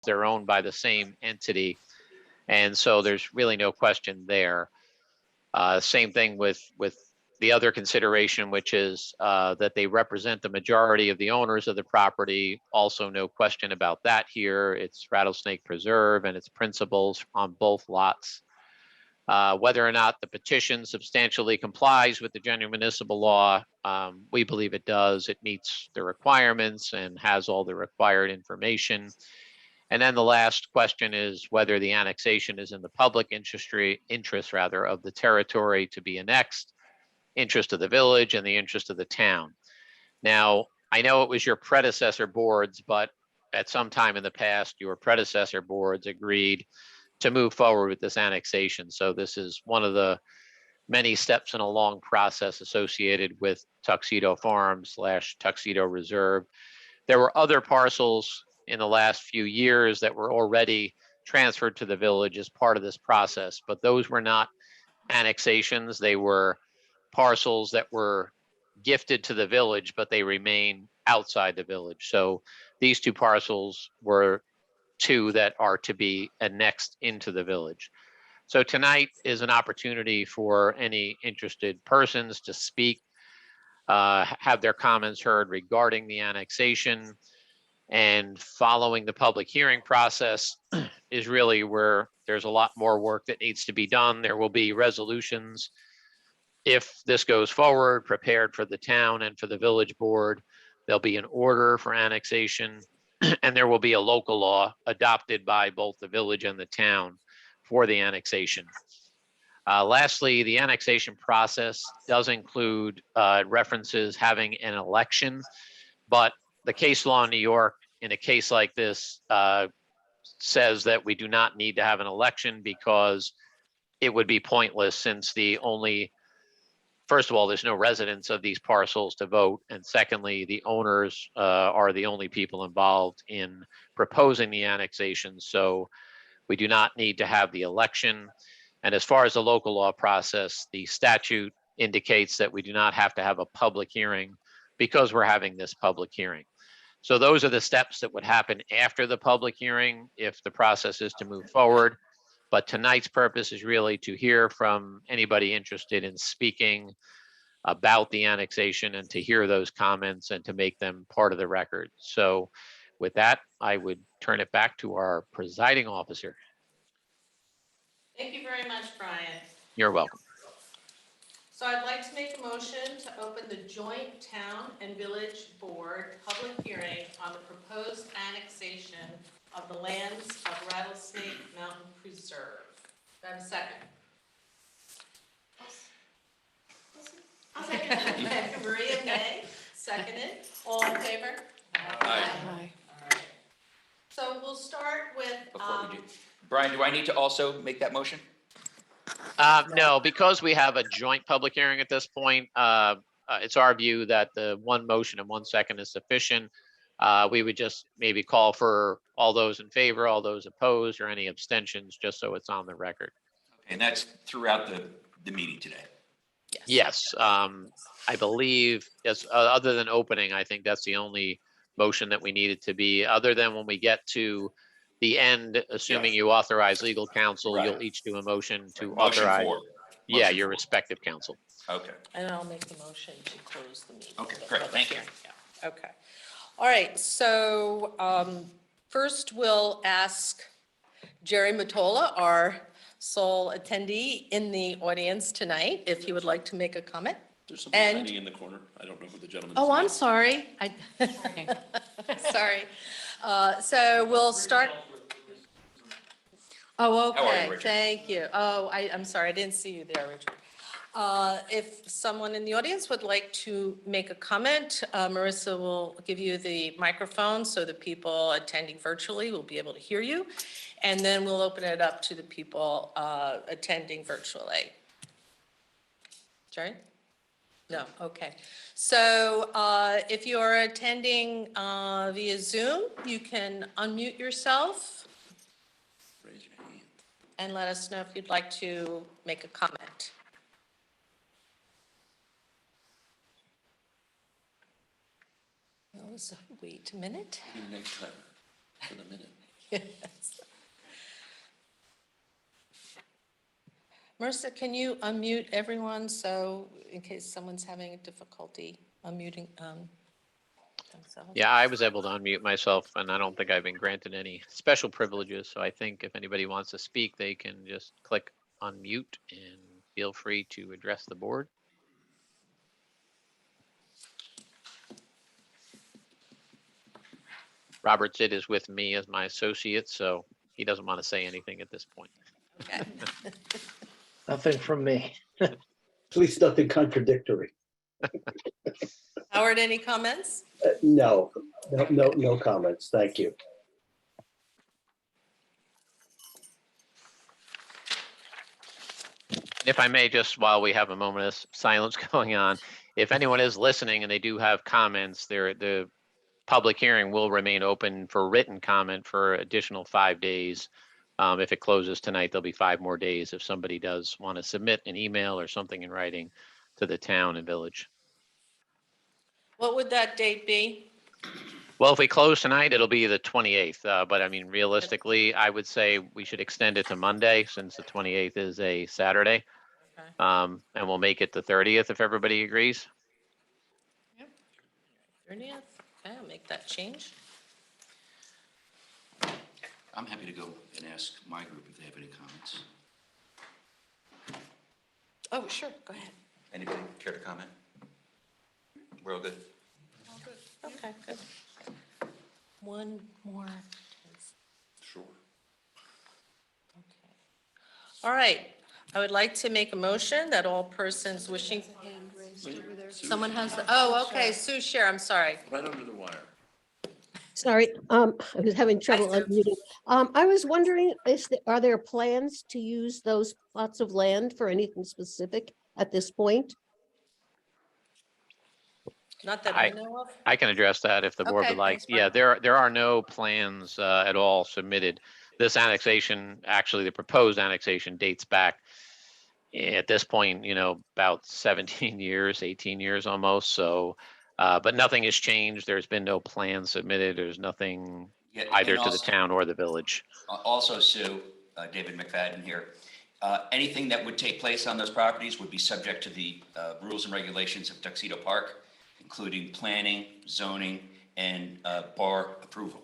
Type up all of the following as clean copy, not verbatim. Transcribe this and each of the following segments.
they're owned by the same entity. And so there's really no question there. Same thing with the other consideration, which is that they represent the majority of the owners of the property. Also, no question about that here. It's Rattlesnake Preserve and its principals on both lots. Whether or not the petition substantially complies with the general municipal law, we believe it does. It meets the requirements and has all the required information. And then the last question is whether the annexation is in the public interest rather of the territory to be annexed, interest of the village and the interest of the town. Now, I know it was your predecessor boards, but at some time in the past, your predecessor boards agreed to move forward with this annexation. So this is one of the many steps in a long process associated with Tuxedo Farms / Tuxedo Reserve. There were other parcels in the last few years that were already transferred to the village as part of this process, but those were not annexations. They were parcels that were gifted to the village, but they remain outside the village. So these two parcels were two that are to be annexed into the village. So tonight is an opportunity for any interested persons to speak, have their comments heard regarding the annexation. And following the public hearing process is really where there's a lot more work that needs to be done. There will be resolutions, if this goes forward, prepared for the town and for the village board. There'll be an order for annexation, and there will be a local law adopted by both the village and the town for the annexation. Lastly, the annexation process does include references having an election, but the case law in New York in a case like this says that we do not need to have an election because it would be pointless, since first of all, there's no residents of these parcels to vote. And secondly, the owners are the only people involved in proposing the annexation. So we do not need to have the election. And as far as the local law process, the statute indicates that we do not have to have a public hearing because we're having this public hearing. So those are the steps that would happen after the public hearing if the process is to move forward. But tonight's purpose is really to hear from anybody interested in speaking about the annexation and to hear those comments and to make them part of the record. So with that, I would turn it back to our presiding officer. Thank you very much, Brian. You're welcome. So I'd like to make a motion to open the joint town and village board public hearing on the proposed annexation of the lands of Rattlesnake Mountain Preserve. Do I have a second? I'll second. Maria May, seconded. All in favor? Aye. All right. So we'll start with. Before we do, Brian, do I need to also make that motion? No, because we have a joint public hearing at this point, it's our view that the one motion and 1 second is sufficient. We would just maybe call for all those in favor, all those opposed, or any abstentions, just so it's on the record. Okay, and that's throughout the meeting today. Yes, I believe, yes, other than opening, I think that's the only motion that we needed to be, other than when we get to the end, assuming you authorize legal counsel, Right. you'll each do a motion to Motion authorize. for. Yeah, Motion your for. respective counsel. Okay. And I'll make the motion to close the meeting. Okay, the great, public thank you. hearing. Yeah. Okay. All right, so first we'll ask Jerry Matola, our sole attendee in the audience tonight, if he would like to make a comment. There's somebody And- hiding in the corner. I don't know who the gentleman is. Oh, I'm sorry. Sorry. So we'll start. Oh, How are you, okay, Richard? thank you. Oh, I'm sorry, I didn't see you there, Richard. If someone in the audience would like to make a comment, Marissa will give you the microphone so the people attending virtually will be able to hear you. And then we'll open it up to the people attending virtually. Jerry? No, okay. So if you're attending via Zoom, you can unmute yourself Raise your hand. and let us know if you'd like to make a comment. Well, so wait a minute. Maybe next time for the minute. Yes. Marissa, can you unmute everyone so in case someone's having a difficulty unmuting themselves? Yeah, I was able to unmute myself, and I don't think I've been granted any special privileges. So I think if anybody wants to speak, they can just click unmute and feel free to address the board. Robert Zitt is with me as my associate, so he doesn't want to say anything at this point. Okay. Nothing from me. At least nothing contradictory. Howard, any comments? No comments. Thank you. If I may, just while we have a moment of silence going on, if anyone is listening and they do have comments, the public hearing will remain open for written comment for additional 5 days. If it closes tonight, there'll be 5 more days if somebody does want to submit an email or something in writing to the town and village. What would that date be? Well, if we close tonight, it'll be the 28th. But I mean, realistically, I would say we should extend it to Monday since the 28th is a Saturday. Okay. And we'll make it the 30th if everybody agrees. 30th? Okay, I'll make that change. I'm happy to go and ask my group if they have any comments. Oh, sure, go ahead. Anybody care to comment? We're all good? Okay, good. One more. Sure. Okay. All right, I would like to make a motion that all persons wishing, someone has, oh, okay, Sue Scher, I'm sorry. Right under the wire. Sorry, I was having trouble Sue. unmuting. I was wondering, are there plans to use those plots of land for anything specific at this point? Not that I know of. I can address that if the board Okay, would like. thanks, Yeah, Brian. there are no plans at all submitted. This annexation, actually, the proposed annexation dates back at this point, about 17 years, 18 years almost. So, but nothing has changed. There's been no plan submitted. There's nothing Yeah, either and to the also- town or the village. Also, Sue, David McFadden here. Anything that would take place on those properties would be subject to the rules and regulations of Tuxedo Park, including planning, zoning, and bar approval.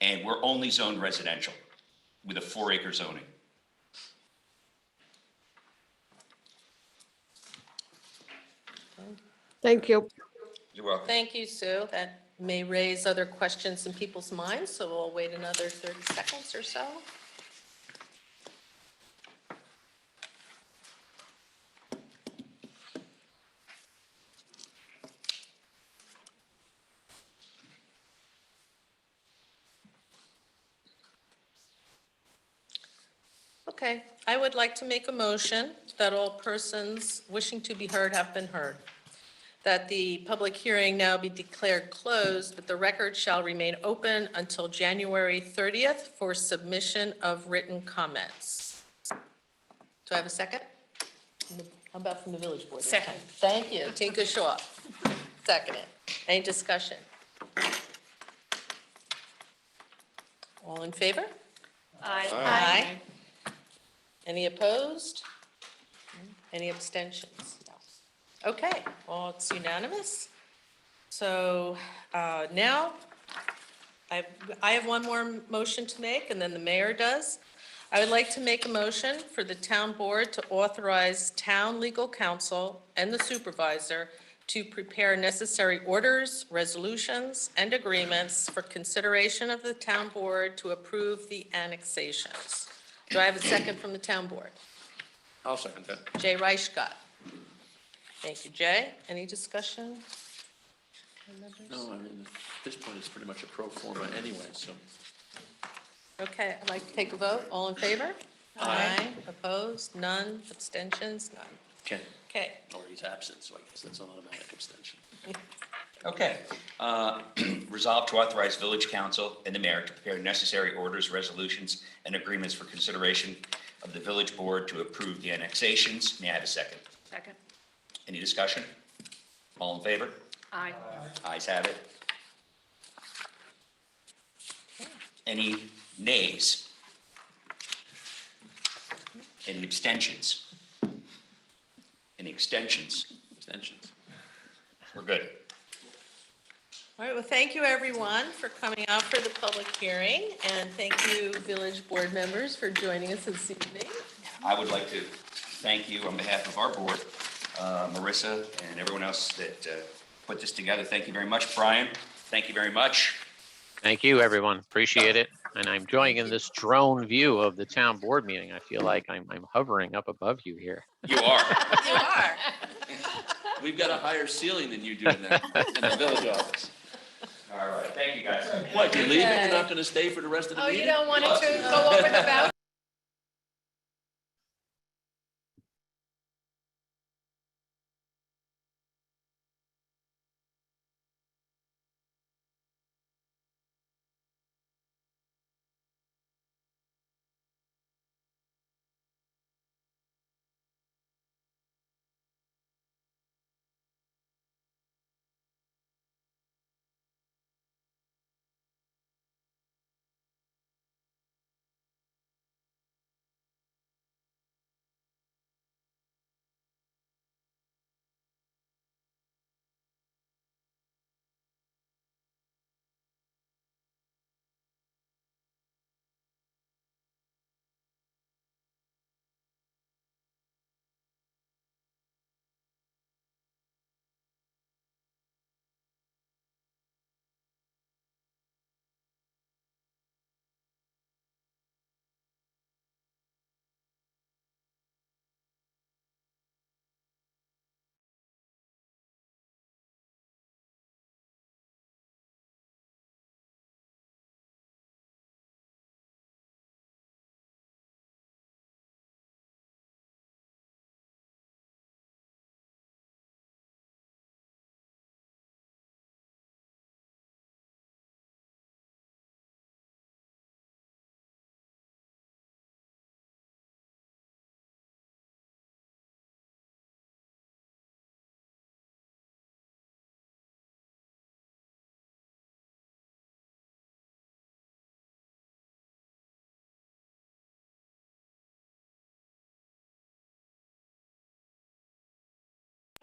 And we're only zoned residential with a 4-acre zoning. Thank you. You're welcome. Thank you, Sue. That may raise other questions in people's minds, so we'll wait another 30 seconds or so. Okay, I would like to make a motion that all persons wishing to be heard have been heard. That the public hearing now be declared closed, but the record shall remain open until January 30th for submission of written comments. Do I have a second? How about from the village board? Second. Thank you. Tinka Shaw. Second it. Any discussion? All in favor? Aye. Any opposed? Any abstentions? No. Okay, well, it's unanimous. So now, I have one more motion to make, and then the mayor does. I would like to make a motion for the town board to authorize town legal counsel and the supervisor to prepare necessary orders, resolutions, and agreements for consideration of the town board to approve the annexations. Do I have a second from the town board? I'll second that. Jay Reichgott. Thank you, Jay. Any discussion? No, I mean, at this point, it's pretty much a pro forma anyway, so. Okay, I'd like to take a vote. All in favor? Aye. Opposed? None. Abstentions? None. Ken, Okay. or he's absent, so I guess that's an automatic abstention. Okay. Resolved to authorize village council and the mayor to prepare necessary orders, resolutions, and agreements for consideration of the village board to approve the annexations. May I have a second? Second. Any discussion? All in favor? Aye. Ayes have it. Any nays? Any abstentions? Any extensions? Extensions. We're good. All right, well, thank you, everyone, for coming out for the public hearing, and thank you, village board members, for joining us this evening. I would like to thank you on behalf of our board, Marissa and everyone else that put this together. Thank you very much, Brian. Thank you very much. Thank you, everyone. Appreciate it. And I'm enjoying in this drone view of the town board meeting. I feel like I'm hovering up above you here. You are. You are. We've got a higher ceiling than you do in the village office. All right, thank you, guys. What, you're leaving? You're not gonna stay for the rest of the Oh, meeting? you don't want it to go over the voucher?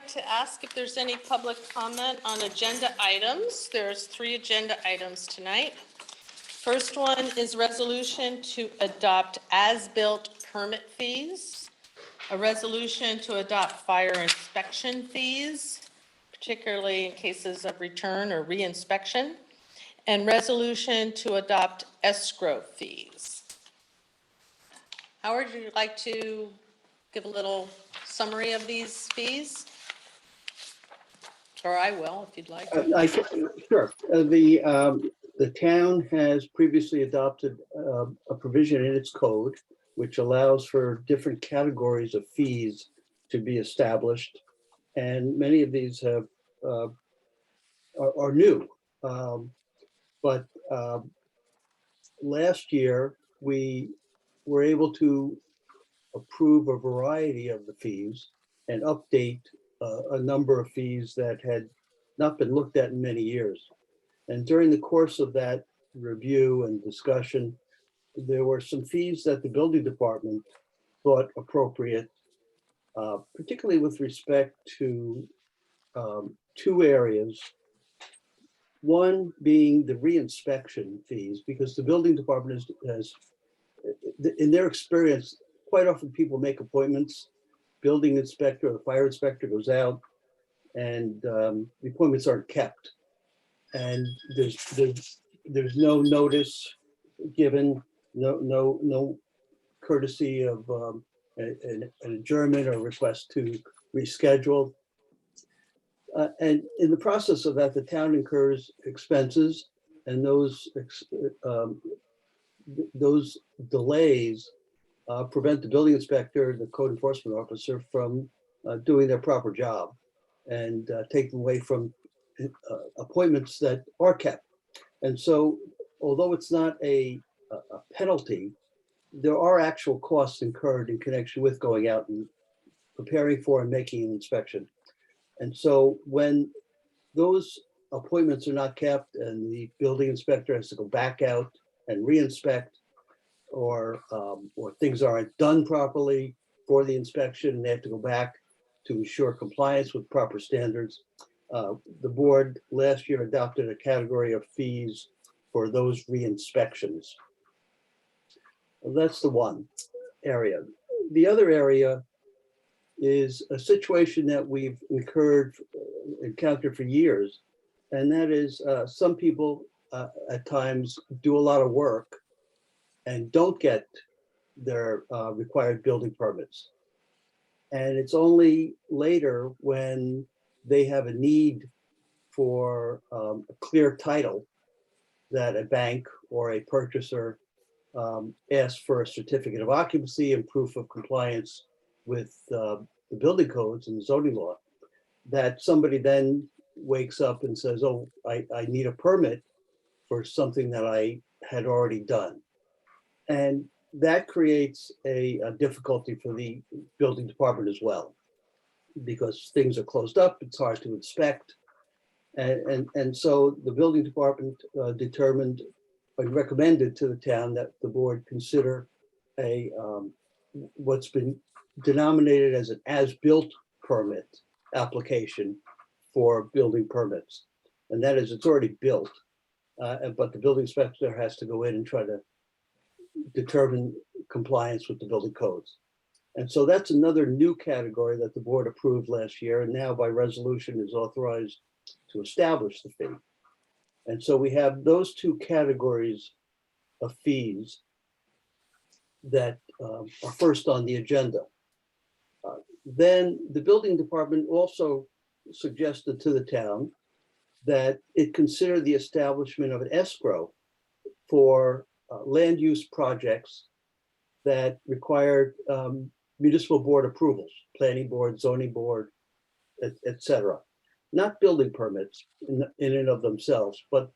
To ask if there's any public comment on agenda items. There's 3 agenda items tonight. First one is resolution to adopt as-built permit fees, a resolution to adopt fire inspection fees, particularly in cases of return or reinspection, and resolution to adopt escrow fees. Howard, would you like to give a little summary of these fees? Or I will, if you'd like. Sure. The town has previously adopted a provision in its code which allows for different categories of fees to be established. And many of these have are new. But last year, we were able to approve a variety of the fees and update a number of fees that had not been looked at in many years. And during the course of that review and discussion, there were some fees that the building department thought appropriate, particularly with respect to 2 areas. One being the reinspection fees, because the building department has, in their experience, quite often people make appointments. Building inspector or the fire inspector goes out and the appointments aren't kept. And there's no notice given, no courtesy of an adjournment or request to reschedule. And in the process of that, the town incurs expenses, and those delays prevent the building inspector and the code enforcement officer from doing their proper job and take them away from appointments that are kept. And so, although it's not a penalty, there are actual costs incurred in connection with going out and preparing for and making an inspection. And so when those appointments are not kept and the building inspector has to go back out and re-inspect, or things aren't done properly for the inspection, and they have to go back to ensure compliance with proper standards. The board last year adopted a category of fees for those re-inspections. That's the one area. The other area is a situation that we've encountered for years, and that is some people at times do a lot of work and don't get their required building permits. And it's only later when they have a need for a clear title that a bank or a purchaser asks for a certificate of occupancy and proof of compliance with the building codes and zoning law, that somebody then wakes up and says, oh, I need a permit for something that I had already done. And that creates a difficulty for the building department as well, because things are closed up, it's hard to inspect. And so the building department determined and recommended to the town that the board consider a what's been denominated as an as-built permit application for building permits. And that is, it's already built, but the building inspector has to go in and try to determine compliance with the building codes. And so that's another new category that the board approved last year, and now by resolution is authorized to establish the fee. And so we have those two categories of fees that are first on the agenda. Then the building department also suggested to the town that it consider the establishment of an escrow for land use projects that required municipal board approvals, planning board, zoning board, et cetera. Not building permits in and of themselves, but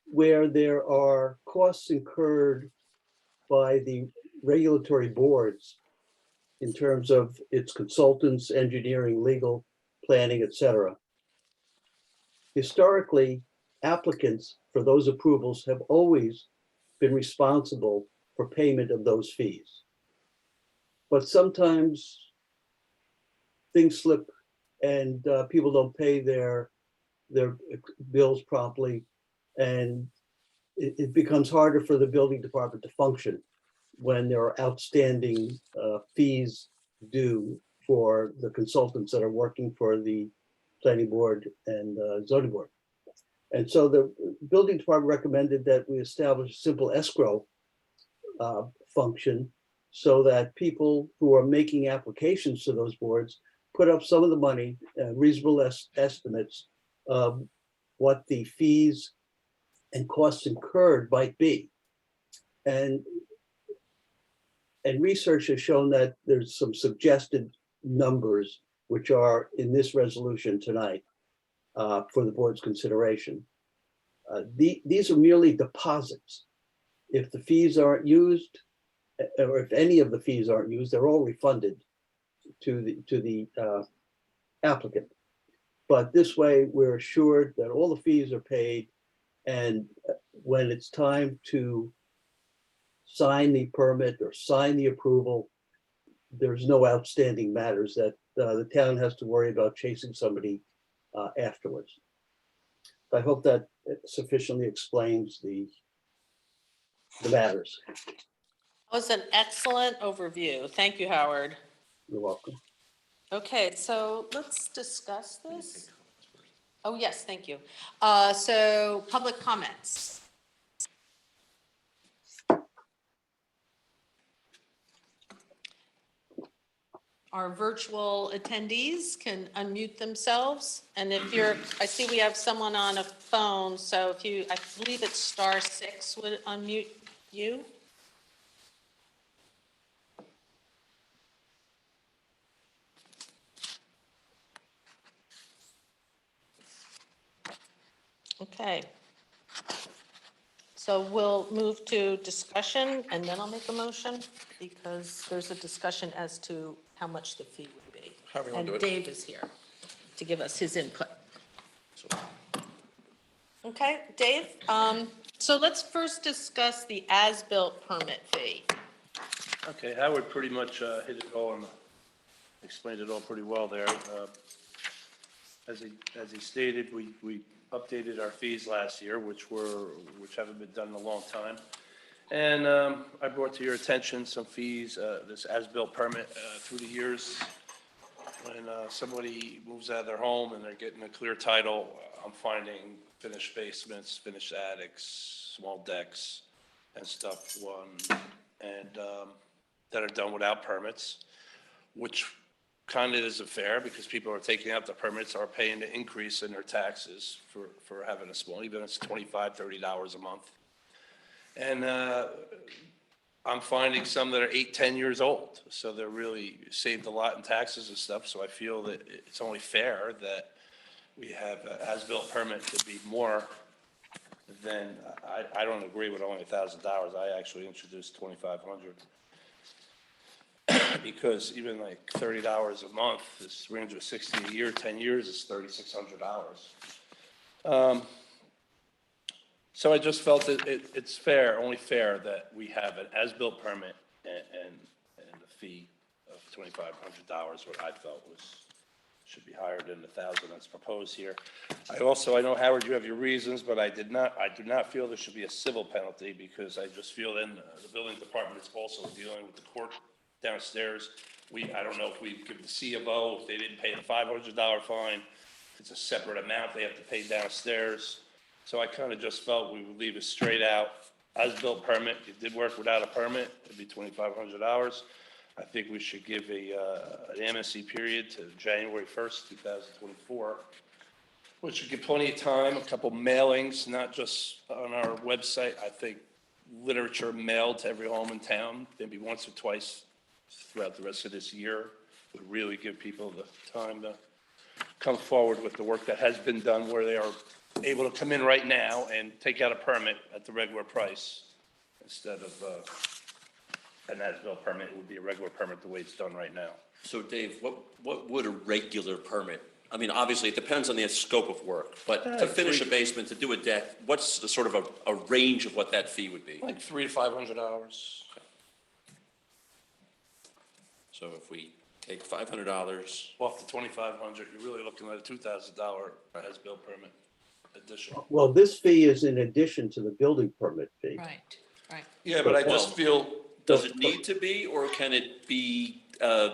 where there are costs incurred by the regulatory boards in terms of its consultants, engineering, legal, planning, et cetera. Historically, applicants for those approvals have always been responsible for payment of those fees. But sometimes things slip and people don't pay their bills promptly, and it becomes harder for the building department to function when there are outstanding fees due for the consultants that are working for the planning board and zoning board. And so the building department recommended that we establish a simple escrow function so that people who are making applications to those boards put up some of the money, reasonable estimates of what the fees and costs incurred might be. And research has shown that there's some suggested numbers which are in this resolution tonight for the board's consideration. These are merely deposits. If the fees aren't used, or if any of the fees aren't used, they're all refunded to the applicant. But this way, we're assured that all the fees are paid, and when it's time to sign the permit or sign the approval, there's no outstanding matters that the town has to worry about chasing somebody afterwards. I hope that sufficiently explains the matters. That was an excellent overview. Thank you, Howard. You're welcome. Okay, so let's discuss this. Oh, yes, thank you. So public comments. Our virtual attendees can unmute themselves. And if you're, I see we have someone on a phone, so if you, I believe it's *6 would unmute you. Okay. So we'll move to discussion and then I'll make a motion because there's a discussion as to how much the fee would be. However you want to And do it. Dave is here to give us his input. So, Okay, Dave, So let's first discuss the as-built permit fee. Okay, Howard pretty much hit it all and explained it all pretty well there. As he stated, we updated our fees last year, which haven't been done in a long time. And I brought to your attention some fees, this as-built permit through the years. When somebody moves out of their home and they're getting a clear title, I'm finding finished basements, finished attics, small decks and stuff, that are done without permits, which kind of isn't fair because people are taking out the permits, are paying the increase in their taxes for having a small, even if it's $25, $30 a month. And I'm finding some that are 8, 10 years old, so they're really saved a lot in taxes and stuff. So I feel that it's only fair that we have an as-built permit to be more than, I don't agree with only $1,000. I actually introduced $2,500. Because even like $30 a month is $360 a year, 10 years is $3,600. So I just felt that it's fair, only fair that we have an as-built permit and a fee of $2,500, what I felt should be higher than the $1,000 that's proposed here. I know, Howard, you have your reasons, but I do not feel there should be a civil penalty because I just feel then the building department is also dealing with the court downstairs. I don't know if we give the C of O, if they didn't pay the $500 fine, it's a separate amount they have to pay downstairs. So I kind of just felt we would leave it straight out. As-built permit, if it did work without a permit, it'd be $2,500. I think we should give an amnesty period to January 1st, 2024, which would give plenty of time, a couple mailings, not just on our website. I think literature mailed to every home in town, maybe once or twice throughout the rest of this year, would really give people the time to come forward with the work that has been done, where they are able to come in right now and take out a permit at the regular price instead of an as-built permit. It would be a regular permit the way it's done right now. So Dave, what would a regular permit, I mean, obviously it depends on the scope of work, but to finish a basement, to do a deck, what's the sort of a range of what that fee would be? Like $300 to $500. So if we take $500, Off the $2,500, you're really looking at a $2,000 as-built permit additional. Well, this fee is in addition to the building permit fee. Right, right. Yeah, but I just feel, does it need to be, or can it be, can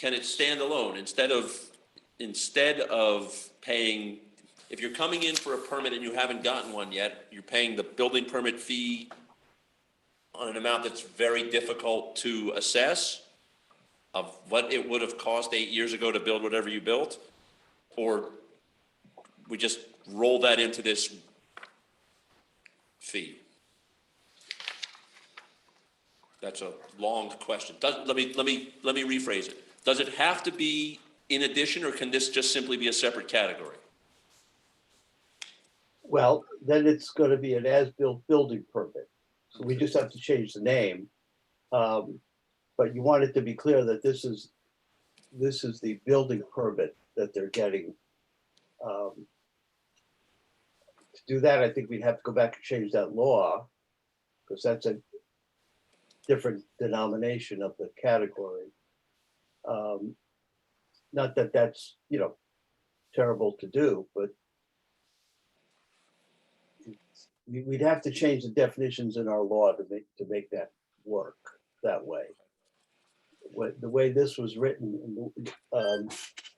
it stand alone instead of paying, if you're coming in for a permit and you haven't gotten one yet, you're paying the building permit fee on an amount that's very difficult to assess of what it would have cost 8 years ago to build whatever you built? Or we just roll that into this fee? That's a long question. Let me rephrase it. Does it have to be in addition, or can this just simply be a separate category? Well, then it's going to be an as-built building permit. So we just have to change the name. But you want it to be clear that this is the building permit that they're getting. To do that, I think we'd have to go back and change that law, because that's a different denomination of the category. Not that that's, terrible to do, but we'd have to change the definitions in our law to make that work that way. The way this was written,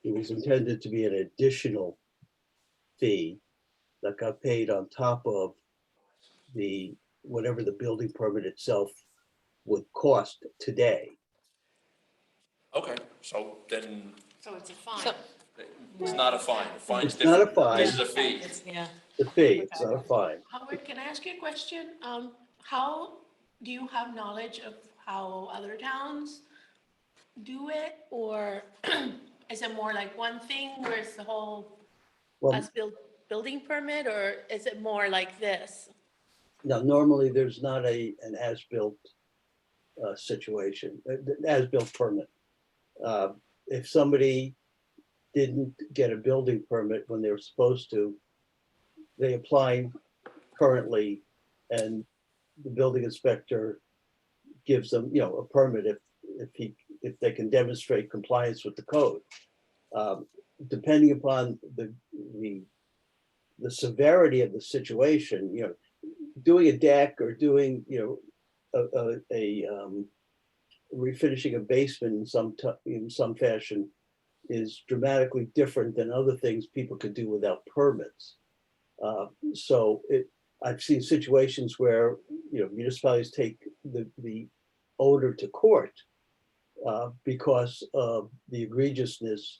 it was intended to be an additional fee that got paid on top of whatever the building permit itself would cost today. Okay, so then So it's a fine. So- it's not a fine. A fine's It's not a different. fine. This is a fee. Yeah. The fee, it's not a fine. Howard, can I ask you a question? How, do you have knowledge of how other towns do it? Or is it more like one thing where it's the whole Well, as-built building permit, or is it more like this? now, normally there's not an as-built situation, as-built permit. If somebody didn't get a building permit when they were supposed to, they apply currently, and the building inspector gives them, a permit if they can demonstrate compliance with the code. Depending upon the severity of the situation, doing a deck or doing, refinishing a basement in some fashion is dramatically different than other things people could do without permits. I've seen situations where, municipalities take the owner to court because of the egregiousness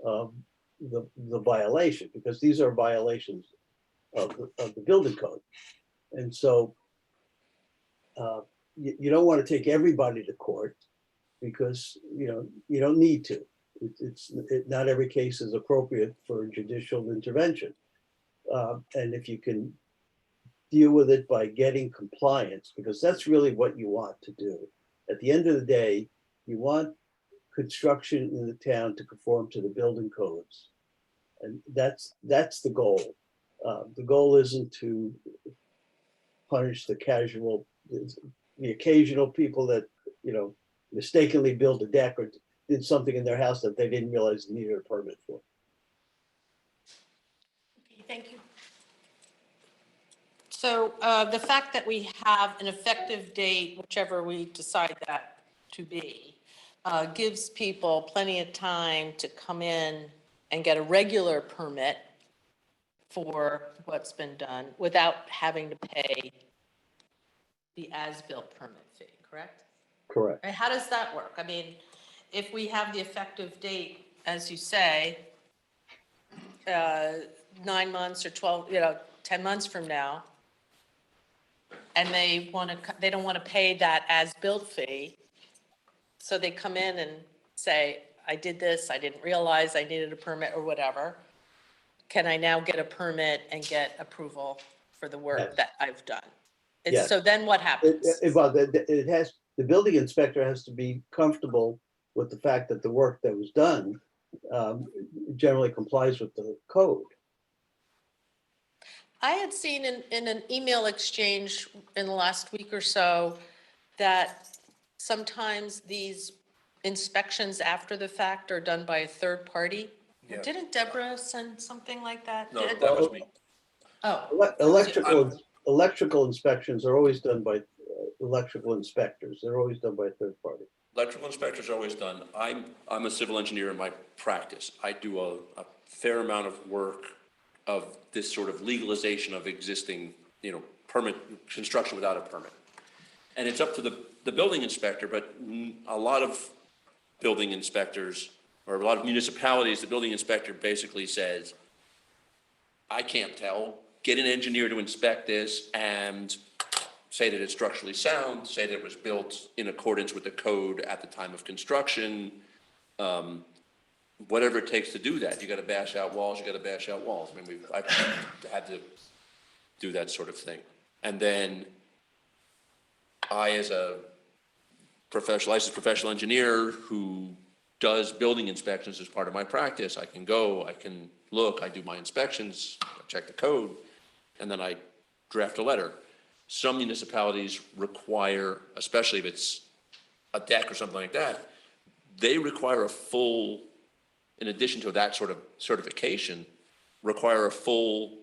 of the violation, because these are violations of the building code. And so you don't want to take everybody to court because, you don't need to. Not every case is appropriate for judicial intervention. And if you can deal with it by getting compliance, because that's really what you want to do. At the end of the day, you want construction in the town to conform to the building codes. And that's the goal. The goal isn't to punish the occasional people that, mistakenly built a deck or did something in their house that they didn't realize they needed a permit for. Okay, thank you. So the fact that we have an effective date, whichever we decide that to be, gives people plenty of time to come in and get a regular permit for what's been done without having to pay the as-built permit fee, correct? Correct. And how does that work? I mean, if we have the effective date, as you say, 9 months or 12, 10 months from now, and they don't want to pay that as-built fee, so they come in and say, I did this, I didn't realize I needed a permit or whatever. Can I now get a permit and get approval for the work Yes. that I've done? Yes. So then what happens? The building inspector has to be comfortable with the fact that the work that was done generally complies with the code. I had seen in an email exchange in the last week or so that sometimes these inspections after the fact are done by a third party. Yeah. Didn't Deborah send something like that? No, that was me. Oh, Electrical inspections are always done by electrical inspectors. They're always done by a third party. Electrical inspectors are always done. I'm a civil engineer in my practice. I do a fair amount of work of this sort of legalization of existing, permit, construction without a permit. And it's up to the building inspector, but a lot of building inspectors, or a lot of municipalities, the building inspector basically says, I can't tell, get an engineer to inspect this and say that it's structurally sound, say that it was built in accordance with the code at the time of construction, whatever it takes to do that. You gotta bash out walls, you gotta bash out walls. I mean, I've had to do that sort of thing. And then I, as a licensed professional engineer who does building inspections as part of my practice, I can go, I can look, I do my inspections, I check the code, and then I draft a letter. Some municipalities require, especially if it's a deck or something like that, they require a full, in addition to that sort of certification, require a full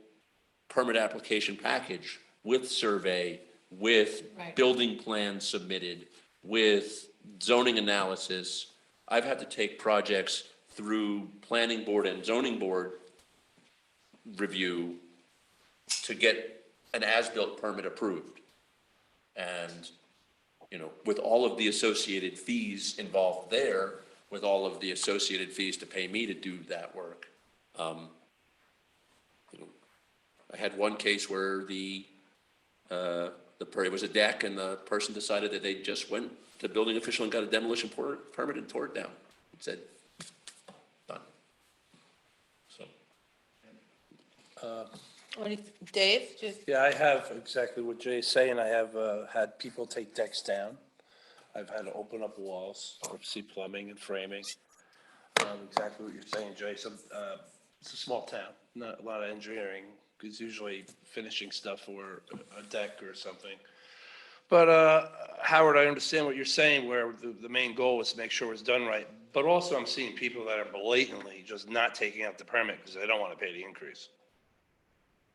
permit application package with survey, with Right. building plans submitted, with zoning analysis. I've had to take projects through planning board and zoning board review to get an as-built permit approved. And, with all of the associated fees involved there, with all of the associated fees to pay me to do that work. I had one case where it was a deck and the person decided that they just went to the building official and got a demolition permit and tore it down. It said, done. So. Dave? Yeah, I have exactly what Jay's saying. I have had people take decks down. I've had to open up walls, see plumbing and framing. Exactly what you're saying, Jay. It's a small town, not a lot of engineering It's usually finishing stuff or a deck or something. But Howard, I understand what you're saying, where the main goal is to make sure it's done right. But also I'm seeing people that are blatantly just not taking out the permit because they don't want to pay the increase.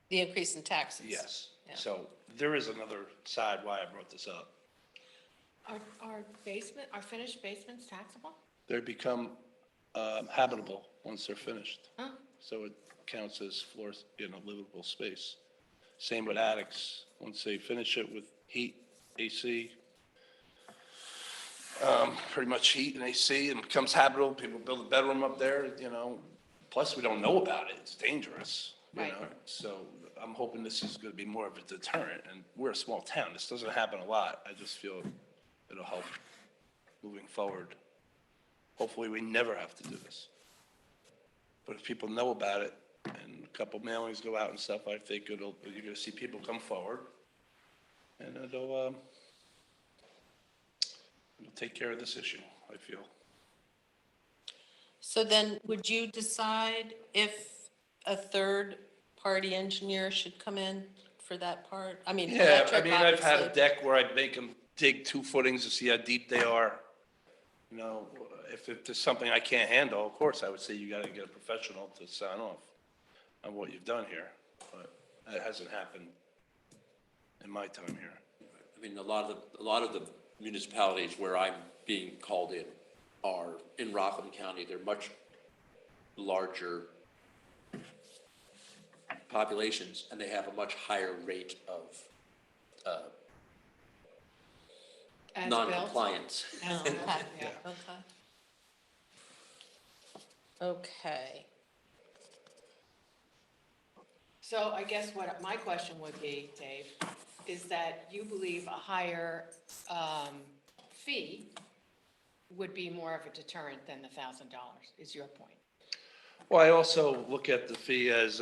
The increase in taxes. Yes. Yeah. So there is another side why I brought this up. Are finished basements taxable? They become habitable once they're finished. Huh. So it counts as floors, livable space. Same with attics. Once they finish it with heat, AC, pretty much heat and AC, and it becomes habitable. People build a bedroom up there, Plus, we don't know about it. It's dangerous, Right. So I'm hoping this is going to be more of a deterrent. And we're a small town. This doesn't happen a lot. I just feel it'll help moving forward. Hopefully, we never have to do this. But if people know about it and a couple mailings go out and stuff, I think you're going to see people come forward and it'll take care of this issue, I feel. So then would you decide if a third-party engineer should come in for that part? I mean, Yeah, I electric, mean, I've had a obviously. deck where I'd make them dig 2 footings to see how deep they are. If there's something I can't handle, of course, I would say you got to get a professional to sign off on what you've done here. But that hasn't happened in my time here. I mean, a lot of the municipalities where I'm being called in are in Rockland County. They're much larger populations, and they have a much higher rate of As built? non-compliance. Oh, okay. Yeah. Okay. So I guess what my question would be, Dave, is that you believe a higher fee would be more of a deterrent than the $1,000, is your point? Well, I also look at the fee as,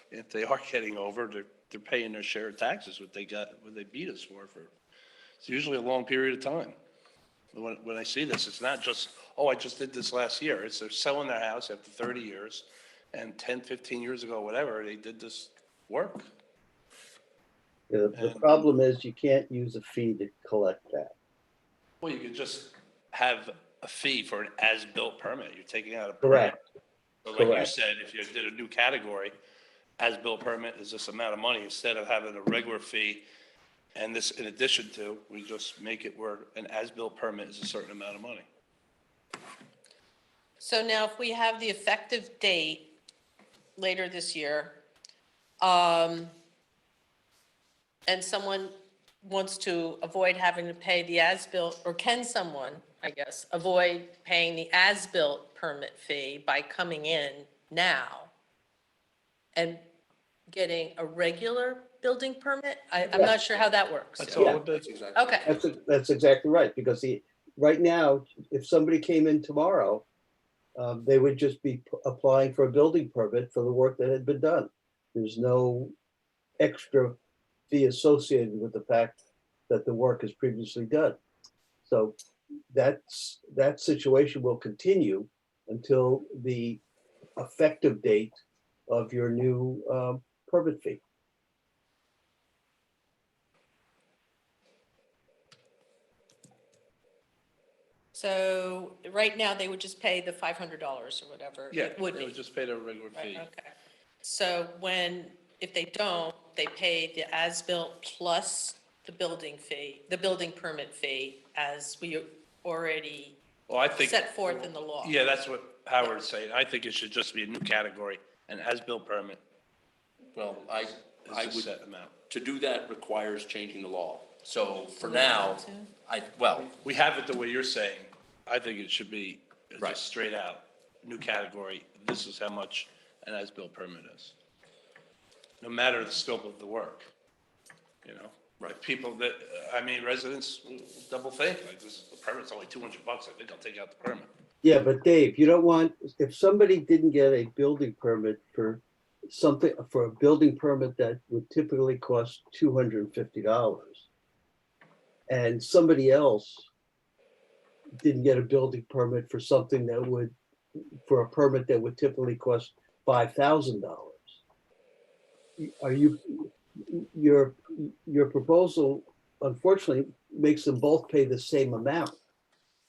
if they are getting over, they're paying their share of taxes, what they beat us for. It's usually a long period of time. When I see this, it's not just, I just did this last year. It's they're selling their house after 30 years, and 10, 15 years ago, whatever, they did this work. The problem is you can't use a fee to collect that. Well, you could just have a fee for an as-built permit. You're taking out a permit. Correct. So like you Correct. said, if you did a new category, as-built permit is this amount of money, instead of having a regular fee. And this, in addition to, we just make it where an as-built permit is a certain amount of money. So now if we have the effective date later this year, and someone wants to avoid having to pay the as-built, or can someone, I guess, avoid paying the as-built permit fee by coming in now and getting a regular building permit? I'm not sure how that works. That's all Yeah. it is. That's exactly. Okay, That's exactly right, because right now, if somebody came in tomorrow, they would just be applying for a building permit for the work that had been done. There's no extra fee associated with the fact that the work is previously done. So that situation will continue until the effective date of your new permit fee. so right now they would just pay the $500 or whatever Yeah, it would they be. would just pay their regular Right, fee. okay. So if they don't, they pay the as-built plus the building fee, the building permit fee, as we already Well, I think. set forth in the law. Yeah, that's what Howard's saying. I think it should just be a new category, an as-built permit Well, I is a would, set amount. to do that requires changing the law. So for now, We have it the way you're saying. I think it should be Right. just straight out, new category. This is how much an as-built permit is. No matter the scope of the work, Right. If people residents double think, like the permit's only $200. I think I'll take out the permit. Yeah, but Dave, you don't want, if somebody didn't get a building permit for a building permit that would typically cost $250, and somebody else didn't get a building permit for a permit that would typically cost $5,000. are you, your proposal unfortunately makes them both pay the same amount.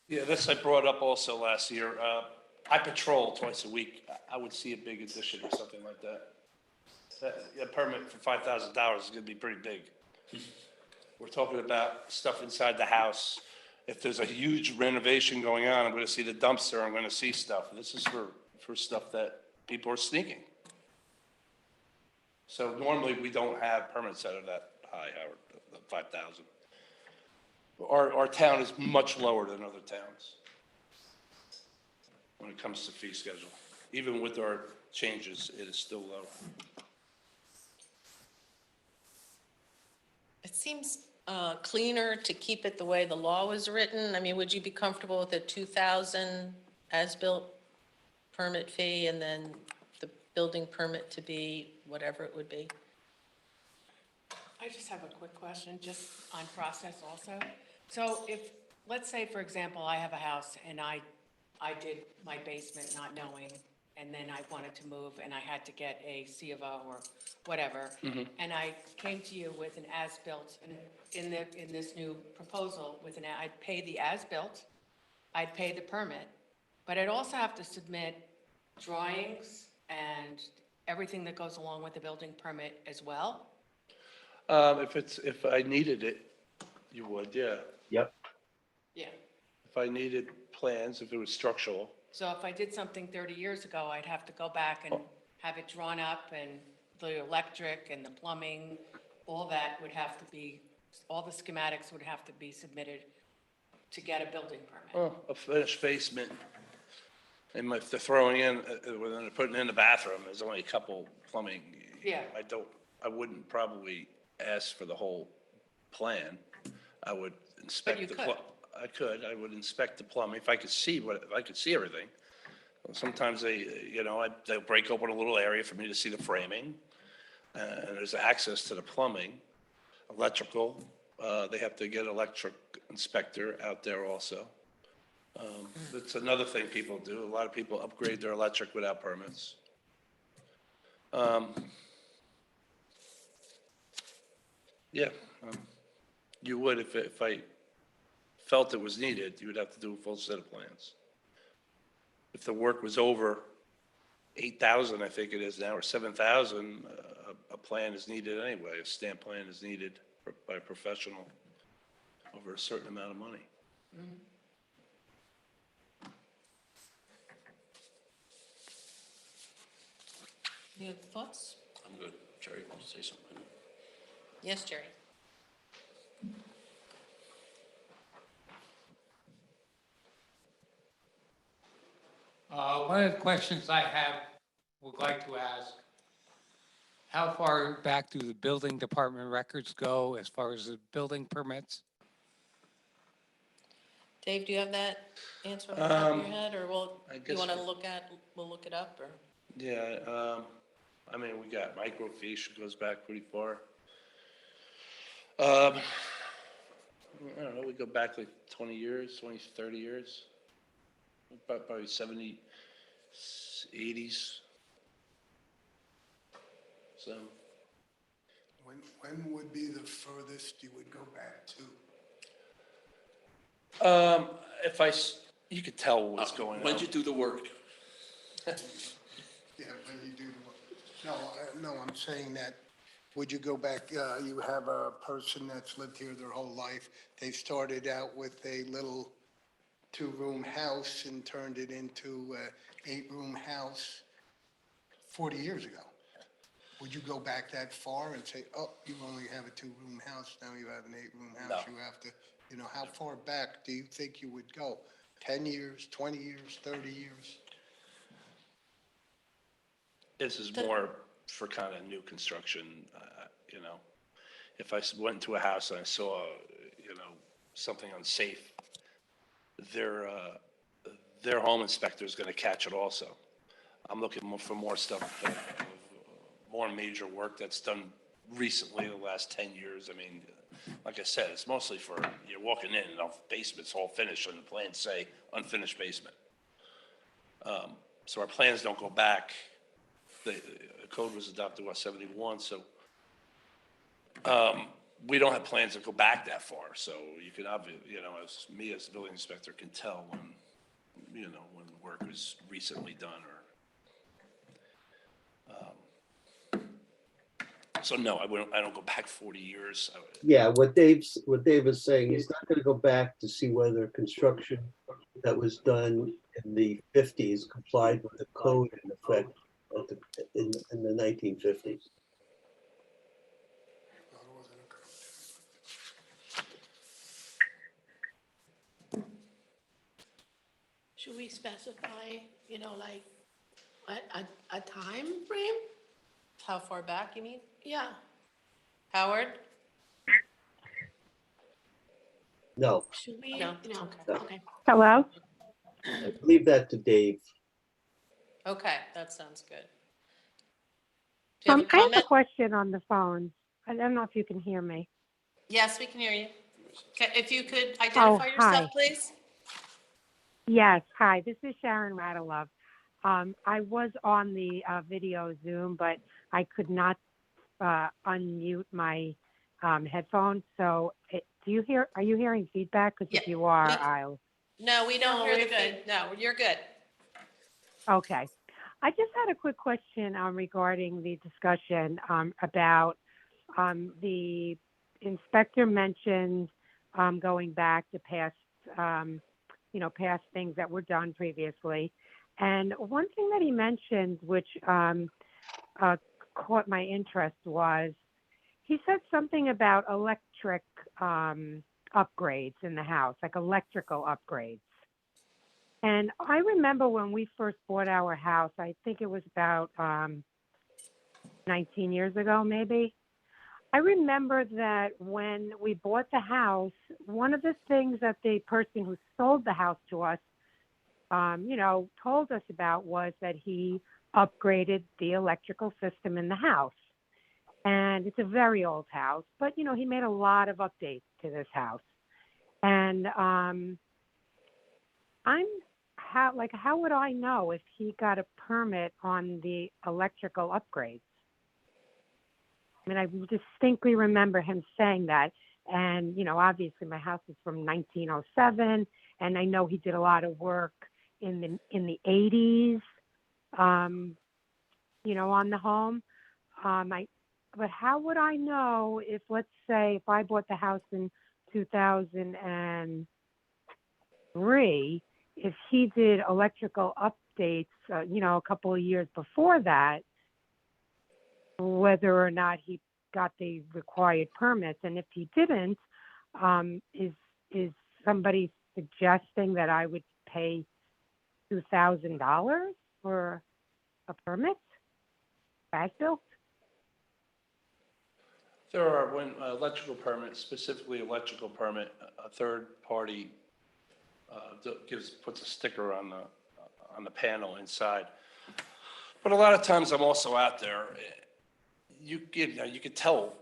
Yeah, this I brought up also last year. I patrol twice a week. I would see a big addition or something like that. A permit for $5,000 is gonna be pretty big. We're talking about stuff inside the house. If there's a huge renovation going on, I'm gonna see the dumpster, I'm gonna see stuff. This is for stuff that people are sneaking. So normally, we don't have permits that are that high, Howard, 5,000. Our town is much lower than other towns when it comes to fee schedule. Even with our changes, it is still low. It seems cleaner to keep it the way the law was written. I mean, would you be comfortable with a 2,000 as-built permit fee and then the building permit to be whatever it would be? I just have a quick question, just on process also. So if, let's say, for example, I have a house and I did my basement not knowing, and then I wanted to move and I had to get a C of O or whatever, and I came to you with an as-built, and in this new proposal, I'd pay the as-built, I'd pay the permit, but I'd also have to submit drawings and everything that goes along with the building permit as well? If I needed it, you would, yeah. Yep. Yeah. If I needed plans, if it was structural. So if I did something 30 years ago, I'd have to go back and have it drawn up, and the electric and the plumbing, all that would have to be, all the schematics would have to be submitted to get a building permit. Oh, a finished basement. And if they're throwing in, when they're putting in the bathroom, there's only a couple plumbing. Yeah. I wouldn't probably ask for the whole plan. I would inspect you the. could. I would inspect the plumbing if I could see if I could see everything. Sometimes they'll break open a little area for me to see the framing. And there's access to the plumbing, electrical. They have to get electric inspector out there also. That's another thing people do. A lot of people upgrade their electric without permits. Yeah, you would if I felt it was needed, you would have to do a full set of plans. If the work was over 8,000, I think it is now, or 7,000, a plan is needed anyway. A stamp plan is needed by a professional over a certain amount of money. You have thoughts? I'm good. Jerry, want to say something? Yes, Jerry? One of the questions I would like to ask, how far back do the building department records go as far as the building permits? Dave, do you have that answer on the top of your head, or I you guess want to we- we'll look it up, or? Yeah, I mean, we got microfiche, goes back pretty far. I don't know, we go back like 20 years, 20, 30 years. Probably 70, 80s. So, When would be the furthest you would go back to? you could tell what's going on. When'd you do the work? Yeah, when you do the work. No, I'm saying that, would you go back, you have a person that's lived here their whole life. They started out with a little 2-room house and turned it into a 8-room house 40 years ago. Would you go back that far and say, oh, you only have a 2-room house, now you have an 8-room house? No. You have to, how far back do you think you would go? 10 years, 20 years, 30 years? This is more for kind of new construction, If I went into a house and I saw, something unsafe, their home inspector is going to catch it also. I'm looking for more stuff, more major work that's done recently, the last 10 years. I mean, like I said, it's mostly for, you're walking in and the basement's all finished and the plans say unfinished basement. So our plans don't go back. code was adopted, what, 71, so we don't have plans to go back that far, so you could obviously, as me as the building inspector can tell when, when the work was recently done so no, I don't go back 40 years. Yeah, what Dave is saying, he's not gonna go back to see whether construction that was done in the 50s complied with the code in effect in the 1950s. Should we specify, like, a time frame? How far back, you mean? Yeah, Howard? No, should we, No, no, okay. okay. Hello? leave that to Dave. Okay, that sounds good. Do you have a I have a comment? question on the phone. I don't know if you can hear me. Yes, we can hear you. Okay, if you could identify yourself, hi. please? Yes, hi, this is Sharon Radilov. I was on the video Zoom, but I could not unmute my headphones. So are you hearing feedback? Because if Yeah, you are, we- I'll. No, we don't No, hear we're the good. feed. No, you're good. Okay. I just had a quick question regarding the discussion about the inspector mentioned going back to past things that were done previously. And one thing that he mentioned, which caught my interest, was he said something about electric upgrades in the house, like electrical upgrades. And I remember when we first bought our house, I think it was about 19 years ago, maybe. I remember that when we bought the house, one of the things that the person who sold the house to us, told us about was that he upgraded the electrical system in the house. And it's a very old house, but, he made a lot of updates to this house. And how would I know if he got a permit on the electrical upgrades? I mean, I distinctly remember him saying that. And, obviously my house is from 1907, and I know he did a lot of work in the 80s, on the home. But how would I know if, let's say, if I bought the house in 2003, if he did electrical updates, a couple of years before that, whether or not he got the required permits? And if he didn't, is somebody suggesting that I would pay $2,000 for a permit as built? There are, when electrical permits, specifically electrical permit, a third party puts a sticker on the panel inside. But a lot of times I'm also out there. You could tell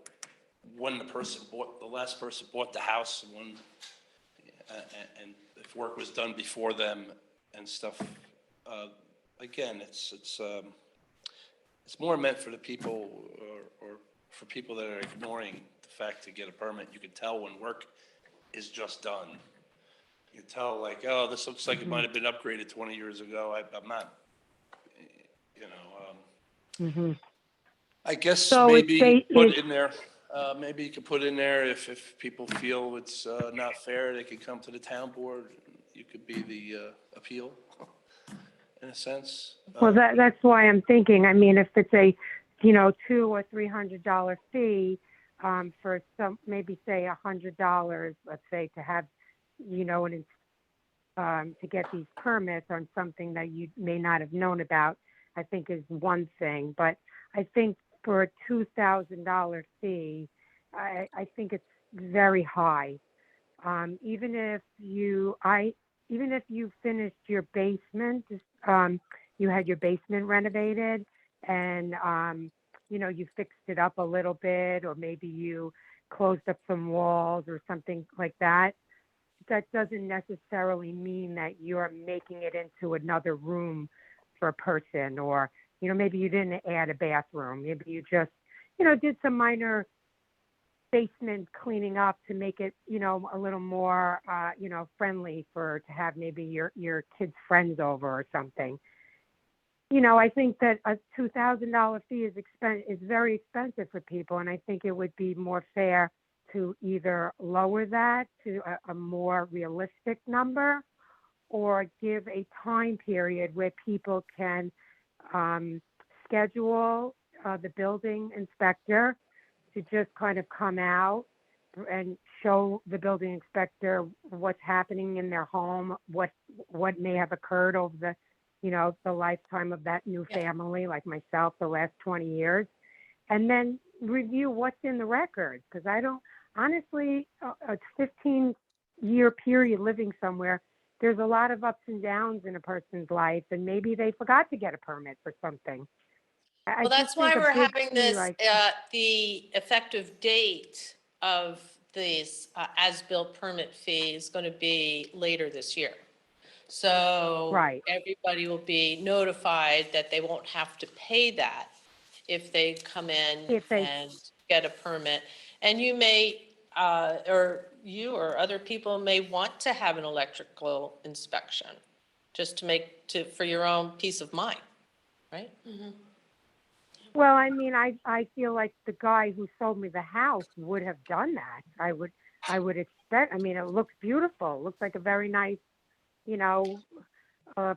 when the last person bought the house, and when, and if work was done before them and stuff. Again, it's more meant for the people or for people that are ignoring the fact to get a permit. You can tell when work is just done. You can tell, like, oh, this looks like it might have been upgraded 20 years ago. I'm not, I guess So maybe put in there. Maybe you could put in there if people feel it's not fair, they could come to the town board. You could be the appeal, in a sense. Well, that's why I'm thinking. I mean, if it's a, $200 or $300 fee for some, maybe say $100, let's say, to have, to get these permits on something that you may not have known about, I think is one thing. But I think for a $2,000 fee, I think it's very high. Even if you finished your basement, you had your basement renovated, and you fixed it up a little bit, or maybe you closed up some walls or something like that. That doesn't necessarily mean that you're making it into another room for a person, or You know, maybe you didn't add a bathroom. Maybe you just, did some minor basement cleaning up to make it, a little more, friendly to have maybe your kids' friends over or something. I think that a $2,000 fee is very expensive for people, and I think it would be more fair to either lower that to a more realistic number, or give a time period where people can schedule the building inspector to just kind of come out and show the building inspector what's happening in their home, what may have occurred over the lifetime of that new family, like myself, the last 20 years, and then review what's in the records. Because I don't, honestly, a 15-year period living somewhere, there's a lot of ups and downs in a person's life, and maybe they forgot to get a permit for something. Well, that's why we're having this, the effective date of these as-built permit fee is going to be later this year. So Right. everybody will be notified that they won't have to pay that if they come in and get a permit. And you may, or you or other people may want to have an electrical inspection just for your own peace of mind, right? Well, I mean, I feel like the guy who sold me the house would have done that. I would expect, I mean, it looks beautiful. It looks like a very nice,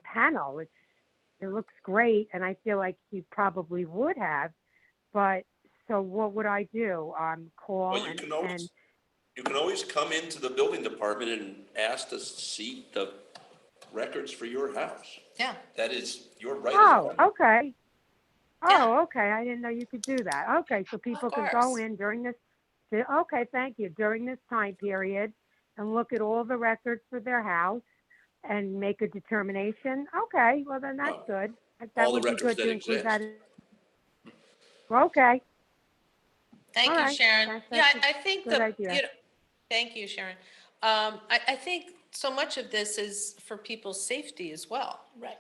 panel. It looks great. And I feel like he probably would have, but so what would I do? Call Well, you can always come into the building department and ask to see the records for your house. Yeah. That is your right. Oh, okay. Yeah. Oh, okay. I didn't know you could do that. Okay, so people can go in during this. Okay, thank you. During this time period, and look at all the records for their house and make a determination. Okay, well then that's good. That All the would be records good to that include exist. that. Okay. Thank All you, right. Sharon. That's I think good idea. Thank you, Sharon. I think so much of this is for people's safety as well. Right.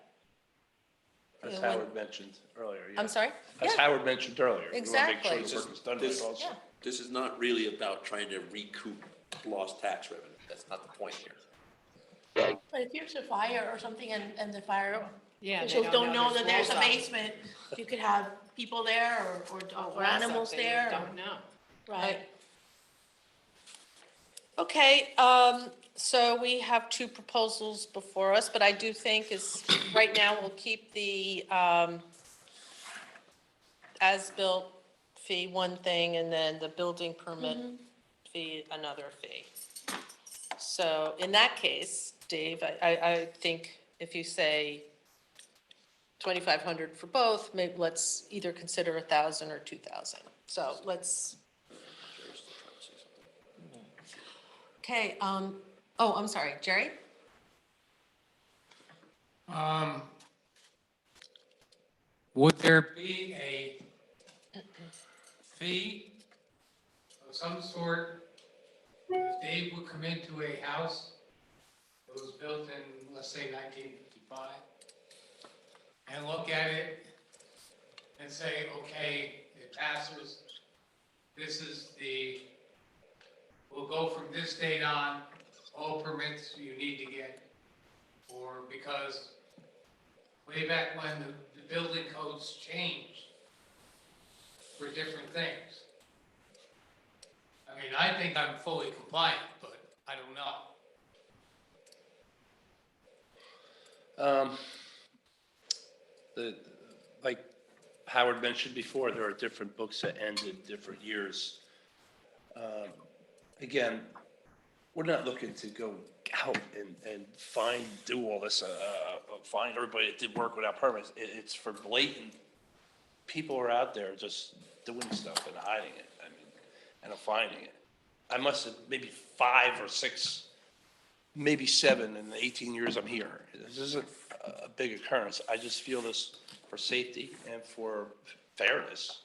As Yeah, when- Howard mentioned earlier. I'm sorry? As Yeah. Howard mentioned earlier. We wanna make sure Exactly. the work is done This- right also. Yeah. This is not really about trying to recoup lost tax revenue. That's not the point here. But if there's a fire or something and the fire Yeah, they officials don't know that there's a walls up. basement, you could have people there or Walls animals up, they there. Don't know. Right. Okay, so we have two proposals before us, but I do think right now we'll keep the as-built fee one thing, and then the building permit fee another fee. So in that case, Dave, I think if you say 2,500 for both, maybe let's either consider 1,000 or 2,000. So let's. Okay, I'm sorry, Jerry? Would there be a fee of some sort if Dave would come into a house that was built in, let's say, 1955, and look at it and say, okay, it passes, we'll go from this date on, all permits you need to get, or because way back when the building codes changed for different things. I mean, I think I'm fully compliant, but I don't know. Like Howard mentioned before, there are different books that end in different years. Again, we're not looking to go out and do all this, find everybody that did work without permits. It's for blatant, people are out there just doing stuff and hiding it, and finding it. I must have maybe 5 or 6, maybe 7 in the 18 years I'm here. This isn't a big occurrence. I just feel this for safety and for fairness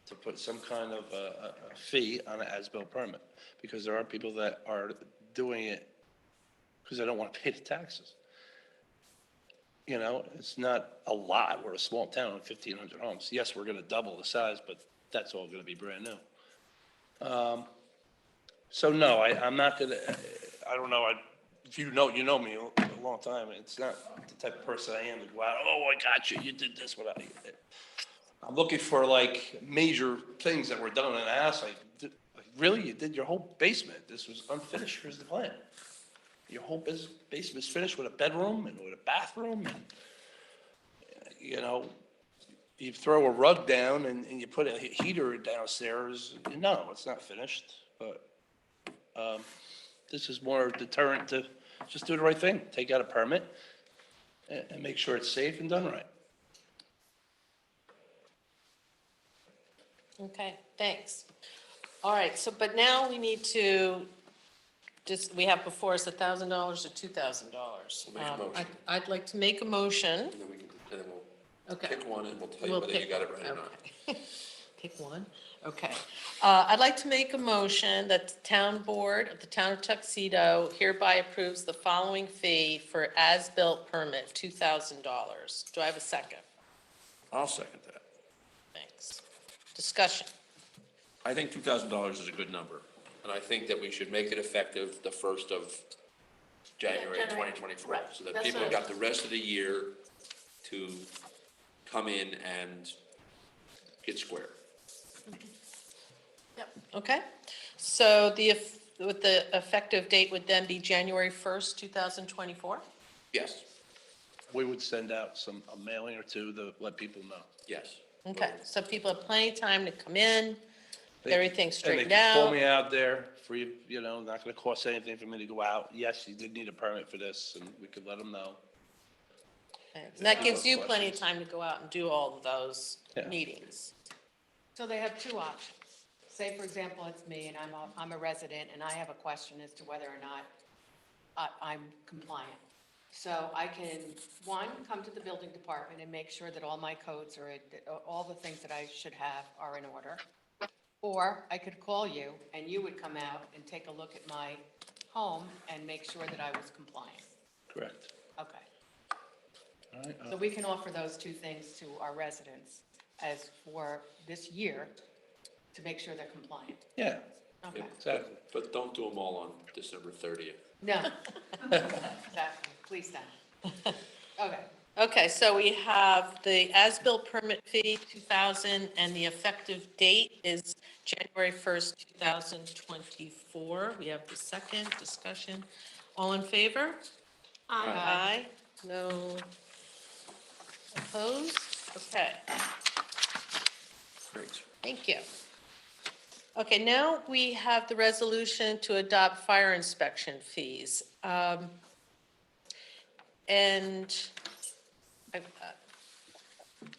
to put some kind of a fee on an as-built permit, because there are people that are doing it because they don't want to pay the taxes. You know, it's not a lot. We're a small town with 1,500 homes. Yes, we're gonna double the size, but that's all gonna be brand new. So no, I'm not gonna, I don't know, if you know me a long time, it's not the type of person I am to go out, oh, I got you, you did this without you. I'm looking for like major things that were done in the house, like, really, you did your whole basement, this was unfinished, here's the plan. Your whole basement is finished with a bedroom and with a bathroom and, you know, you throw a rug down and you put a heater downstairs, no, it's not finished, but this is more deterrent to just do the right thing, take out a permit and make sure it's safe and done right. Okay, thanks. All right, so, but now we need to, we have before us $1,000 or $2,000. We'll make a motion. I'd like to make a motion. And then we'll Okay. pick one and we'll tell you We'll whether you pick got it one, right or not. okay. Pick one, okay. I'd like to make a motion that the town board of the town of Tuxedo hereby approves the following fee for as-built permit, $2,000. Do I have a second? I'll second that. Thanks. Discussion. I think $2,000 is a good number, and I think that we should make it effective the 1st of January Yeah, January. 2024, Right. so that That's people what have got the rest of the year to come in and get square. Okay, so with the effective date would then be January 1st, 2024? Yes, We would send out a mailing or two to let people know. yes. Okay, so people have plenty of time to come in, They- everything's straightened And they can call out. me out there free, you know, not gonna cost anything for me to go out. Yes, you did need a permit for this, and we could let them know. And that gives you Questions? plenty of time to go out and do all of those Yeah. meetings. So they have two options. Say, for example, it's me and I'm a resident and I have a question as to whether or not I'm compliant. So I can, one, come to the building department and make sure that all my codes are, all the things that I should have are in order. Or I could call you and you would come out and take a look at my home and make sure that I was compliant. Correct. Okay. All right, So we can offer those two things to our residents as for this year to make sure they're compliant. yeah, Okay. exactly. But don't do them all on December 30th. No. Exactly. Please don't. Okay. Okay, so we have the as-built permit fee, 2,000, and the effective date is January 1st, 2024. We have the second discussion. All in favor? Aye. No opposed? Okay, Great. thank you. Okay, now we have the resolution to adopt fire inspection fees. And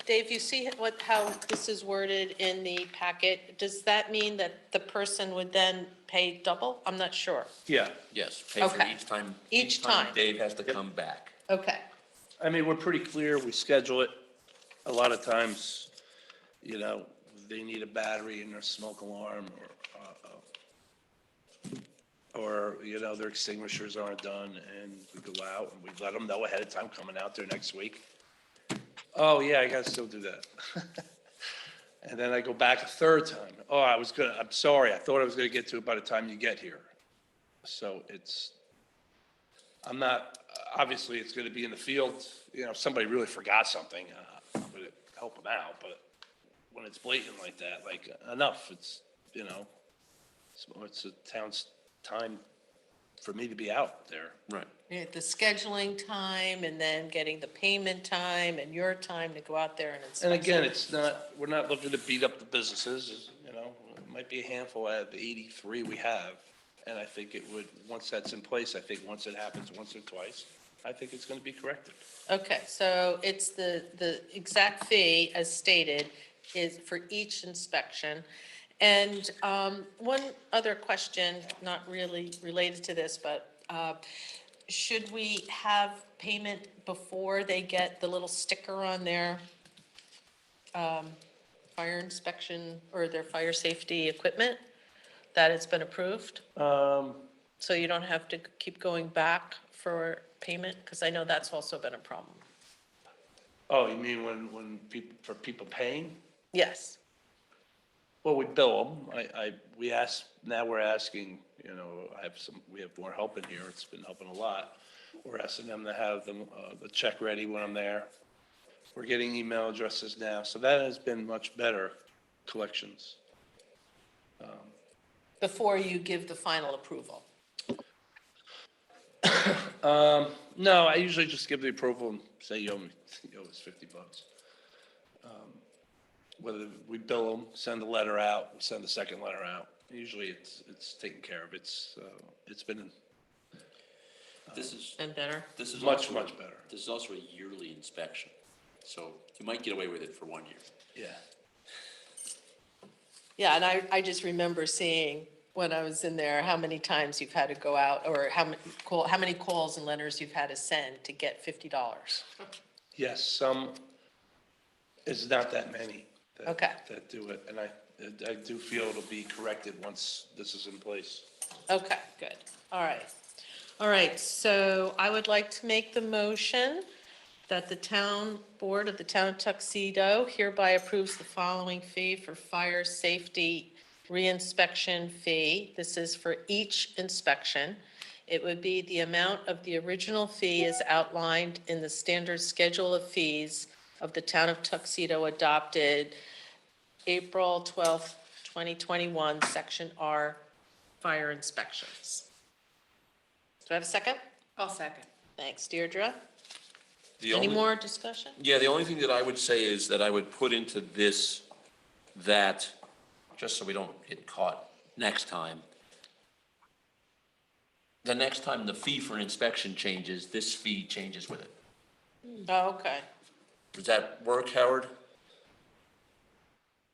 Dave, you see how this is worded in the packet? Does that mean that the person would then pay double? I'm not sure. Yeah, Yes, pay for Okay. each time. Each time. Dave has to come back. Okay, I mean, we're pretty clear, we schedule it. A lot of times, you know, they need a battery in their smoke alarm or, you know, their extinguishers aren't done and we go out and we let them know ahead of time coming out there next week. Oh, yeah, I gotta still do that. And then I go back a third time. Oh, I'm sorry, I thought I was gonna get to it by the time you get here. So I'm not, obviously, it's gonna be in the field, you know, if somebody really forgot something, I'm gonna help them out, but when it's blatant like that, like, enough, it's, you know, it's a town's time for me to be out there. Right. yeah, the scheduling time and then getting the payment time and your time to go out there and inspect. And again, we're not looking to beat up the businesses, you know, it might be a handful out of the 83 we have. And I think it would, once that's in place, I think once it happens once or twice, I think it's gonna be corrected. Okay, so it's the exact fee as stated is for each inspection. And one other question, not really related to this, but should we have payment before they get the little sticker on their fire inspection or their fire safety equipment that it's been approved? So you don't have to keep going back for payment? Because I know that's also been a problem. Oh, you mean when people, for people paying? Yes. Well, we bill them. We ask, now we're asking, we have more help in here. It's been helping a lot. We're asking them to have the check ready when I'm there. We're getting email addresses now, so that has been much better collections. Before you give the final approval. No, I usually just give the approval and say, you owe us $50. Whether we bill them, send a letter out, send a second letter out. Usually it's taken care of. It's been This is, And better. this is much, also, much better. this is also a yearly inspection. So you might get away with it for 1 year. Yeah. Yeah, and I just remember seeing when I was in there, how many times you've had to go out, or how many calls and letters you've had to send to get $50. Yes, it's not that many Okay. that do it. And I do feel it'll be corrected once this is in place. Okay, good. All right. All right, so I would like to make the motion that the town board of the town of Tuxedo hereby approves the following fee for fire safety reinspection fee. This is for each inspection. It would be the amount of the original fee as outlined in the standard schedule of fees of the town of Tuxedo adopted April 12th, 2021, section R, fire inspections. Do I have a second? I'll second. Thanks, Deirdre. The Any only- more discussion? Yeah, the only thing that I would say is that I would put into this, that, just so we don't get caught next time, the next time the fee for inspection changes, this fee changes with it. Oh, okay. Does that work, Howard?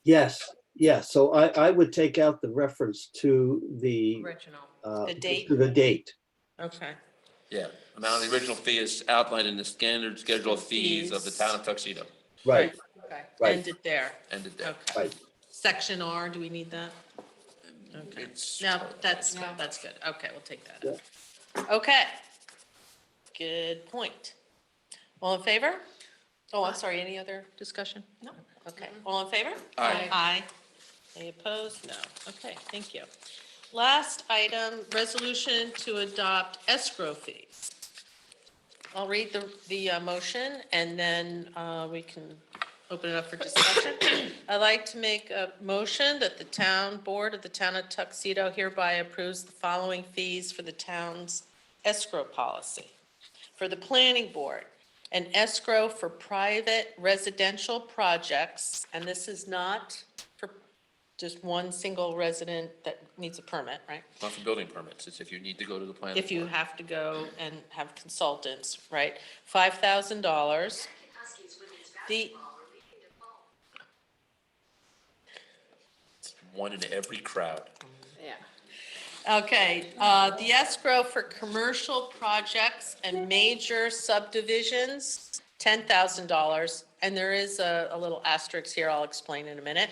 Yes, yes. So I would take out the reference to the, Original. The date? to the date. Okay. Yeah, amount of the original fee is outlined in the standard schedule of fees of the town of Tuxedo. Right, Okay. Right. Ended there. Ended there. Okay. right. Section R, do we need that? Okay. It's- No, that's good. Okay, we'll take that out. Okay. Good point. All in favor? Oh, I'm sorry, any other discussion? No. Okay, all in favor? Aye. Aye. Any opposed? No. Okay, thank you. Last item, resolution to adopt escrow fees. I'll read the motion and then we can open it up for discussion. I'd like to make a motion that the town board of the town of Tuxedo hereby approves the following fees for the town's escrow policy. For the planning board, an escrow for private residential projects, and this is not for just one single resident that needs a permit, right? Not for building permits, it's if you need to go to the planning If you board. have to go and have consultants, right? $5,000. The, It's one in every crowd. okay, the escrow for commercial projects and major subdivisions, $10,000. And there is a little asterisk here I'll explain in a minute.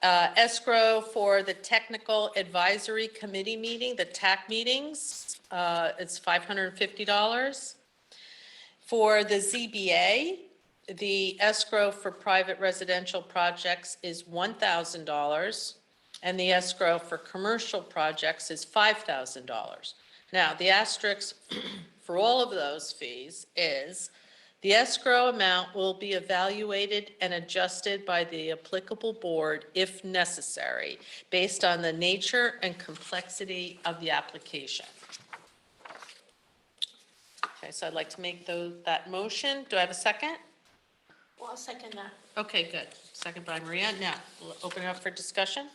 Escrow for the Technical Advisory Committee meeting, the TAC meetings, it's $550. For the ZBA, the escrow for private residential projects is $1,000, and the escrow for commercial projects is $5,000. Now, the asterisk for all of those fees is the escrow amount will be evaluated and adjusted by the applicable board if necessary, based on the nature and complexity of the application. Okay, so I'd like to make that motion. Do I have a second? Well, I'll second that. Okay, good. Second by Maria. Now, we'll open it up for discussion.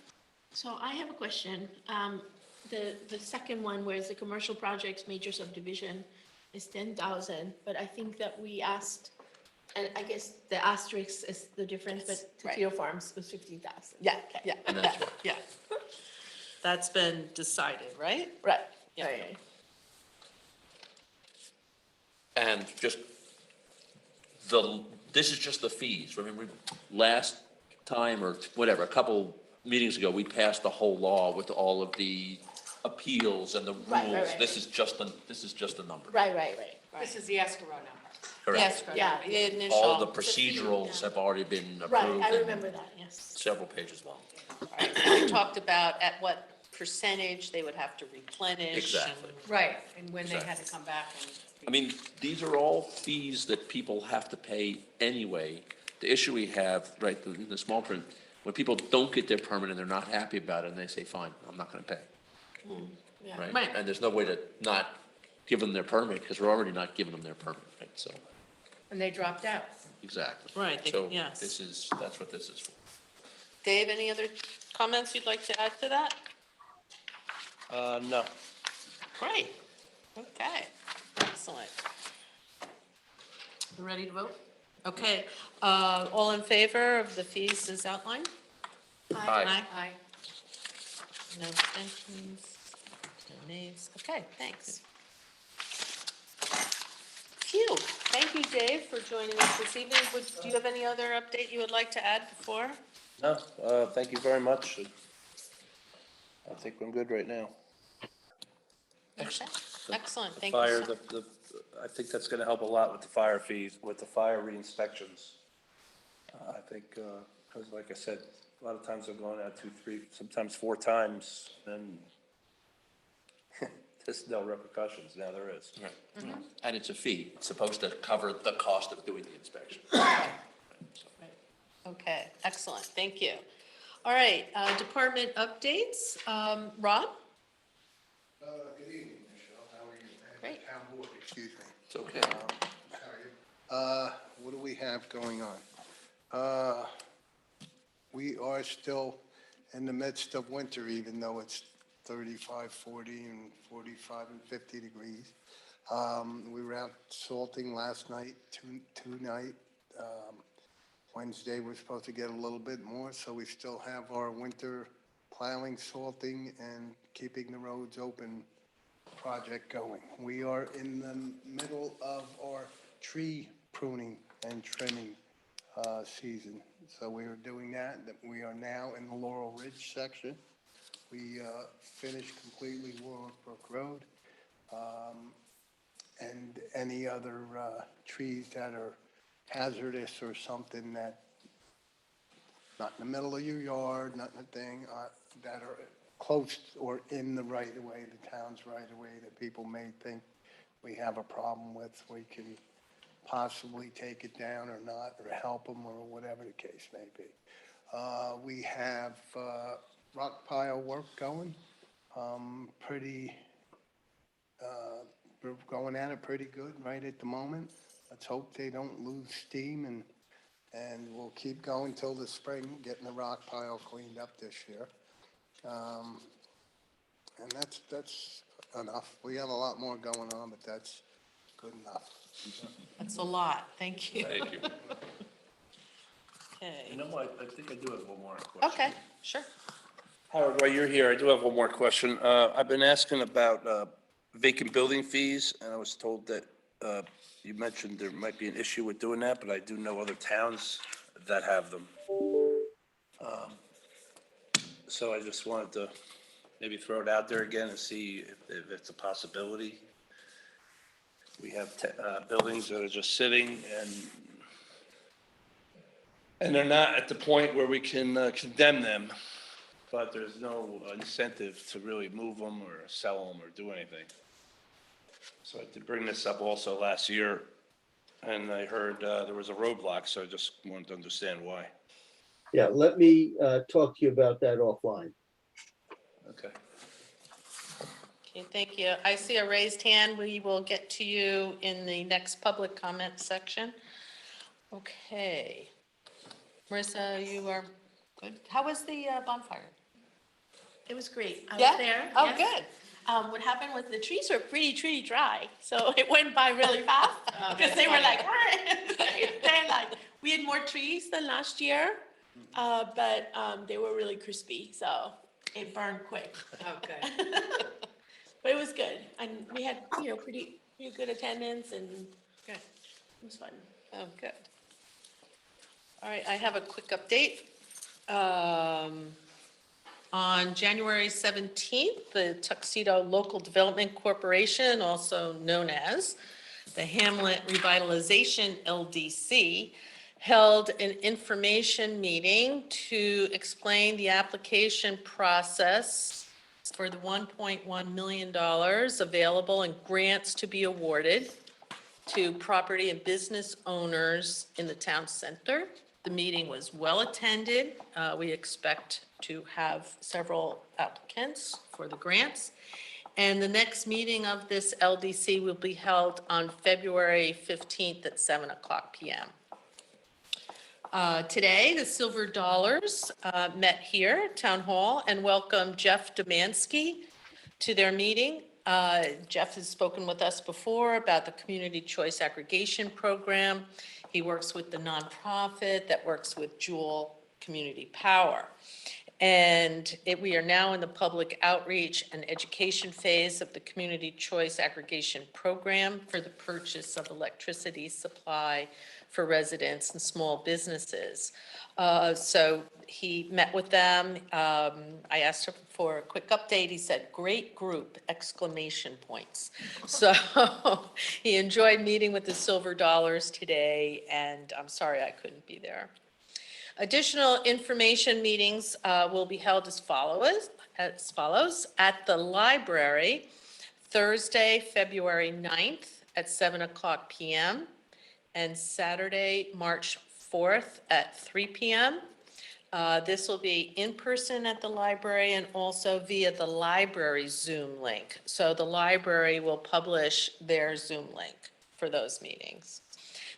So I have a question. The second one, whereas the commercial projects, major subdivision is 10,000, but I think that we asked, and I guess the asterisk is the difference, but Right. Tuxedo Farms was 15,000. Yeah, yeah, And that's what- yeah. That's been decided, right? Right. Yeah. Right. And just this is just the fees. Remember, last time or whatever, a couple meetings ago, we passed the whole law with all of the appeals and the Right, rules. right. This is just a number. Right. This is the escrow number. Correct. Yes, yeah, the initial. All the It's a fee, procedurals yeah. have already been Right, approved I and remember that, yes. several pages long. Right, and we talked about at what percentage they would have to replenish. Exactly. Right, and when they had to come back and. I mean, these are all fees that people have to pay anyway. The issue we have, right, in the small print, when people don't get their permit and they're not happy about it, and they say, fine, I'm not gonna pay, Yeah. right? Right. And there's no way to not give them their permit, because we're already not giving them their permit, right, so, And they dropped out. exactly. Right, So, yes. that's what this is for. Dave, any other comments you'd like to add to that? No. Great, okay, excellent. You ready to vote? Okay, all in favor of the fees as outlined? Aye. Aye. No abstentions, no nays, okay, thanks. Phew, thank you, Dave, for joining us this evening. Do you have any other update you would like to add before? No, thank you very much. I think I'm good right now. Okay, excellent, thank Fire, you. I think that's gonna help a lot with the fire fees, with the fire re-inspections. I think, because like I said, a lot of times they're going out 2, 3, sometimes 4 times, and there's no repercussions, now there is. Right. And it's a fee. It's supposed to cover the cost of doing the inspection. Okay, excellent, thank you. All right, department updates, Rob? Good evening, Michelle. How are you? Great. Town board, excuse me. It's okay. How are you? What do we have going on? We are still in the midst of winter, even though it's 35, 40, and 45 and 50 degrees. We were out salting last night, two night. Wednesday, we're supposed to get a little bit more, so we still have our winter plowing, salting, and keeping the roads open project going. We are in the middle of our tree pruning and trimming season. So we are doing that. We are now in the Laurel Ridge section. We finished completely Laurel Brook Road. And any other trees that are hazardous or something that, not in the middle of your yard, not in a thing, that are close or in the right of way, the town's right of way, that people may think we have a problem with, we can possibly take it down or not, or help them, or whatever the case may be. We have rock pile work going, we're going at it pretty good right at the moment. Let's hope they don't lose steam, and we'll keep going till the spring, getting the rock pile cleaned up this year. And that's enough. We have a lot more going on, but that's good enough. That's a lot, thank you. Thank you. Okay, You know what, I think I do have one more question. okay, sure. Howard, while you're here, I do have one more question. I've been asking about vacant building fees, and I was told that you mentioned there might be an issue with doing that, but I do know other towns that have them. So I just wanted to maybe throw it out there again and see if it's a possibility. We have buildings that are just sitting, and they're not at the point where we can condemn them, but there's no incentive to really move them or sell them or do anything. So I did bring this up also last year, and I heard there was a roadblock, so I just wanted to understand why. Yeah, let me talk to you about that offline. Okay. Okay, thank you. I see a raised hand. We will get to you in the next public comment section. Okay. Marissa, you are good. How was the bonfire? It was great. I Yeah? was there. Oh, yes. good. What happened was the trees were pretty dry, so it went by really fast because they were like, they're like, we had more trees than last year, but they were really crispy, so it burned quick. Okay. But it was good, and we had, pretty good attendance, and Good. it was fun. Oh, good. All right, I have a quick update. On January 17th, the Tuxedo Local Development Corporation, also known as the Hamlet Revitalization LDC, held an information meeting to explain the application process for the $1.1 million available in grants to be awarded to property and business owners in the town center. The meeting was well-attended. We expect to have several applicants for the grants. And the next meeting of this LDC will be held on February 15th at 7:00 PM. Today, the Silver Dollars met here at Town Hall and welcomed Jeff Demansky to their meeting. Jeff has spoken with us before about the Community Choice Aggregation Program. He works with the nonprofit that works with Jewel Community Power. And we are now in the public outreach and education phase of the Community Choice Aggregation Program for the purchase of electricity supply for residents and small businesses. So he met with them. I asked him for a quick update. He said, "Great group!" exclamation points. So he enjoyed meeting with the Silver Dollars today, and I'm sorry I couldn't be there. Additional information meetings will be held as follows. At the library, Thursday, February 9th at 7:00 PM, and Saturday, March 4th at 3 PM. This will be in person at the library and also via the library Zoom link. So the library will publish their Zoom link for those meetings.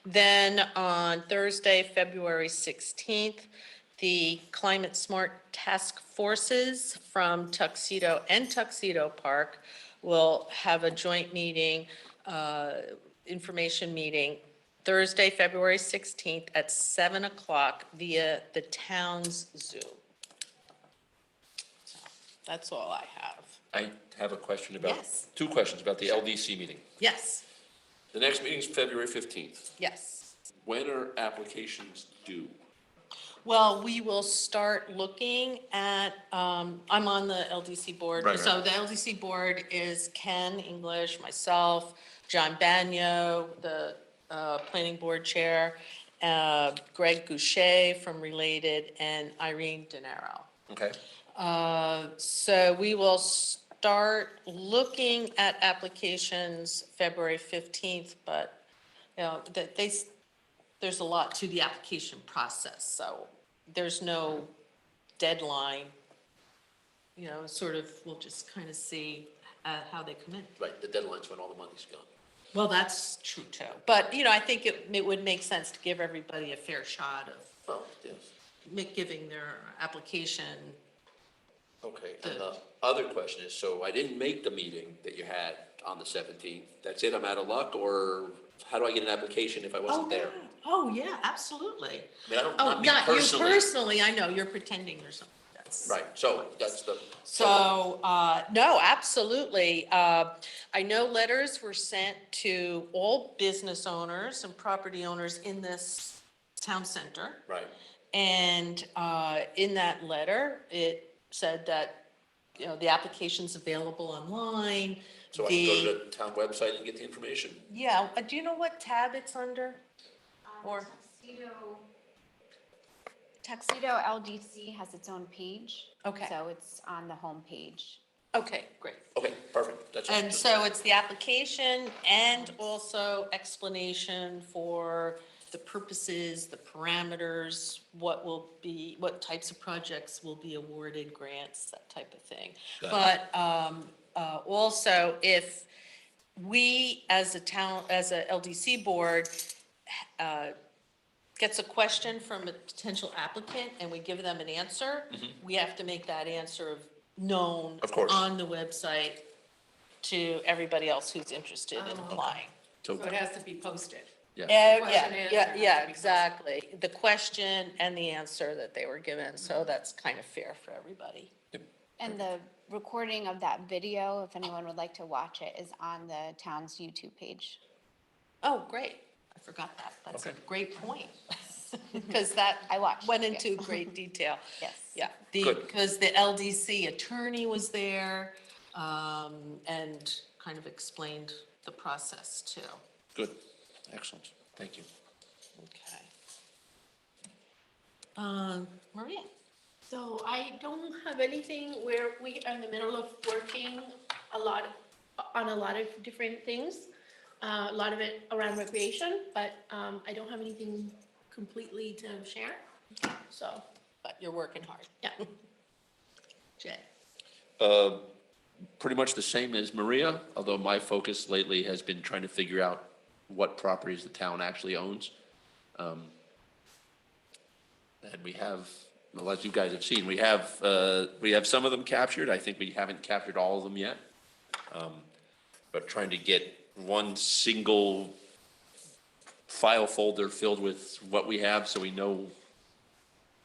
Then on Thursday, February 16th, the Climate Smart Task Forces from Tuxedo and Tuxedo Park will have a joint meeting, information meeting, Thursday, February 16th at 7:00 via the town's Zoom. So that's all I have. I have a question about, Yes. 2 questions about the LDC meeting. Yes, The next meeting is February 15th. yes. When are applications due? Well, we will start looking at, I'm on the LDC board. Right, So right. the LDC board is Ken English, myself, John Banyo, the planning board chair, Greg Goucher from Related, and Irene DeNaro. Okay. So we will start looking at applications February 15th, but, you know, there's a lot to the application process, so there's no deadline. You know, sort of, we'll just kind of see how they come in. Right, the deadline's when all the money's gone. Well, that's true too, but, you know, I think it would make sense to give everybody a fair shot of Oh, yes. giving their application. Okay, and the other question is, so I didn't make the meeting that you had on the 17th. That's it, I'm out of luck, or how do I get an application if I wasn't there? Oh, yeah, absolutely. I mean, I don't, Oh, not me not you personally. personally, I know, you're pretending or something. That's. Right, so that's the. So, no, absolutely. I know letters were sent to all business owners and property owners in this town center. Right, And in that letter, it said that, you know, the application's available online. so I can go to the town website and get the information. Yeah, do you know what tab it's under? Or, Tuxedo LDC has its own page. Okay. So it's on the home page. okay, great. Okay, perfect, that's all. And so it's the application and also explanation for the purposes, the parameters, what types of projects will be awarded grants, that type of thing. Got But also, if we, as a town, as a LDC board, gets a question from a potential applicant and we give them an answer, we have to make that answer known Of course. on the website to everybody else who's interested in applying. So it has to be posted. Yeah, Yeah, Question, answer, yeah, has to yeah, be exactly. The question and the answer that they were given, so that's kind of fair for everybody. And the recording of that video, if anyone would like to watch it, is on the town's YouTube page. Oh, great. I forgot that. That's a Okay. great point. Yes, because that I watched. went yeah. into great detail. Yes. Yeah, Good. because the LDC attorney was there, and kind of explained the process too. Good, excellent, thank you. Okay. Maria? So I don't have anything where we are in the middle of working on a lot of different things. A lot of it around recreation, but I don't have anything completely to share. So, But you're working hard. yeah. Jay? Pretty much the same as Maria, although my focus lately has been trying to figure out what properties the town actually owns. And we have, well, as you guys have seen, we have some of them captured. I think we haven't captured all of them yet. But trying to get one single file folder filled with what we have so we know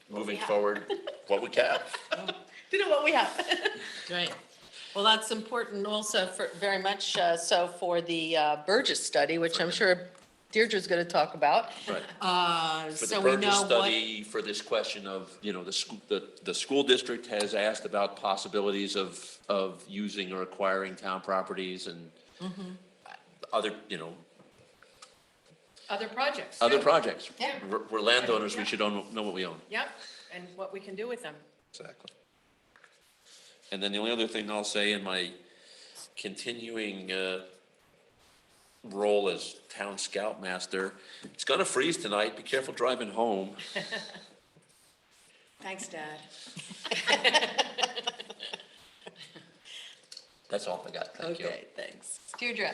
moving forward what we have. To know what we have. Great. Well, that's important also for, very much so for the Burgess study, which I'm sure Deirdre's going to talk about. Right. For the So we Burgess know what, study, for this question of, you know, the school district has asked about possibilities of using or acquiring town properties and other, you know, Other projects. other too. projects. Yeah. We're landowners, we Yeah. should know what we own. Yep, and what we can do with them. Exactly. And then the only other thing I'll say in my continuing role as town scoutmaster, it's gonna freeze tonight, be careful driving home. Thanks, Dad. That's all I got, thank you. okay, thanks. Deirdre?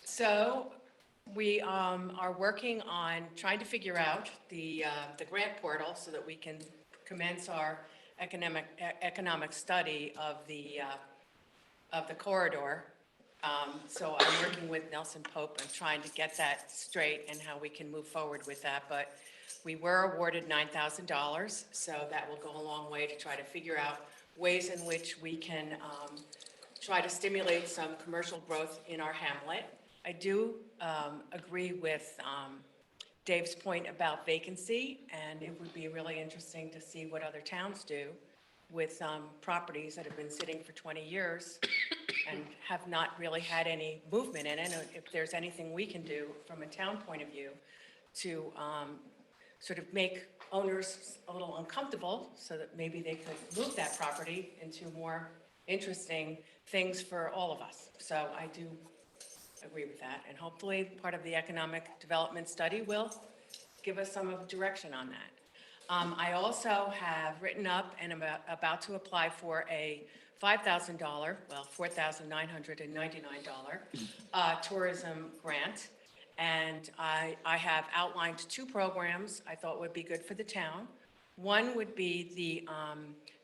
So we are working on trying to figure out the grant portal so that we can commence our economic study of the corridor. So I'm working with Nelson Pope and trying to get that straight and how we can move forward with that. But we were awarded $9,000, so that will go a long way to try to figure out ways in which we can try to stimulate some commercial growth in our hamlet. I do agree with Dave's point about vacancy, and it would be really interesting to see what other towns do with properties that have been sitting for 20 years and have not really had any movement in it. And if there's anything we can do from a town point of view to sort of make owners a little uncomfortable so that maybe they could move that property into more interesting things for all of us. So I do agree with that. And hopefully part of the economic development study will give us some of direction on that. I also have written up and am about to apply for a $5,000, well, $4,999 tourism grant. And I have outlined two programs I thought would be good for the town. One would be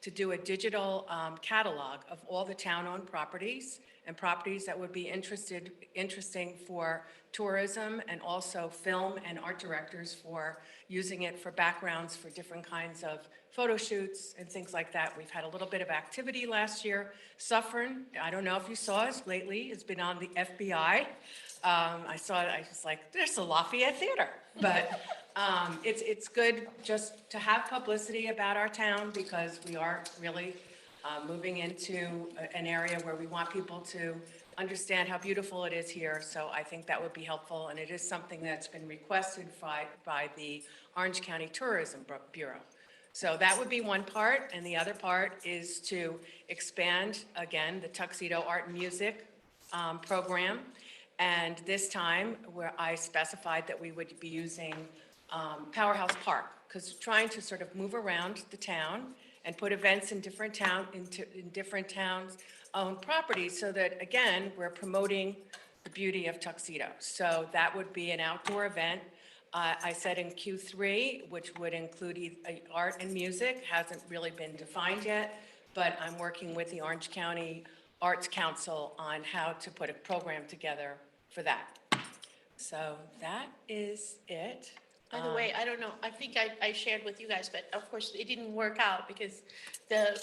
to do a digital catalog of all the town-owned properties and properties that would be interesting for tourism and also film and art directors for using it for backgrounds for different kinds of photo shoots and things like that. We've had a little bit of activity last year. Suffern, I don't know if you saw us lately, it's been on the FBI. I saw it, I was like, there's the Lafayette Theater. But it's good just to have publicity about our town because we are really moving into an area where we want people to understand how beautiful it is here. So I think that would be helpful. And it is something that's been requested by the Orange County Tourism Bureau. So that would be one part. And the other part is to expand, again, the Tuxedo Art and Music program. And this time, where I specified that we would be using Powerhouse Park, because trying to sort of move around the town and put events in different towns' own properties, so that, again, we're promoting the beauty of Tuxedo. So that would be an outdoor event. I said in Q3, which would include art and music, hasn't really been defined yet, but I'm working with the Orange County Arts Council on how to put a program together for that. So that is it. By the way, I don't know, I think I shared with you guys, but of course it didn't work out because the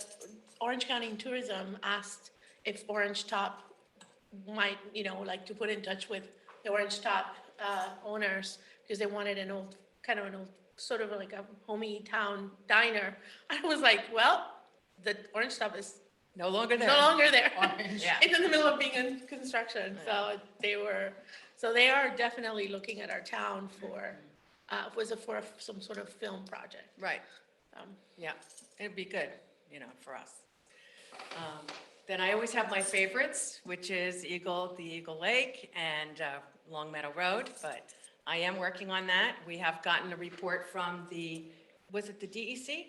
Orange County Tourism asked if Orange Top might, like to put in touch with the Orange Top owners because they wanted an old kind of sort of like a homey town diner. I was like, well, the Orange Stub is No longer there. no longer there. Yeah. It's in the middle of being in construction, so they are definitely looking at our town for some sort of film project. Right. Yeah, it'd be good, for us. Then I always have my favorites, which is the Eagle Lake and Long Meadow Road, but I am working on that. We have gotten a report from was it the DEC?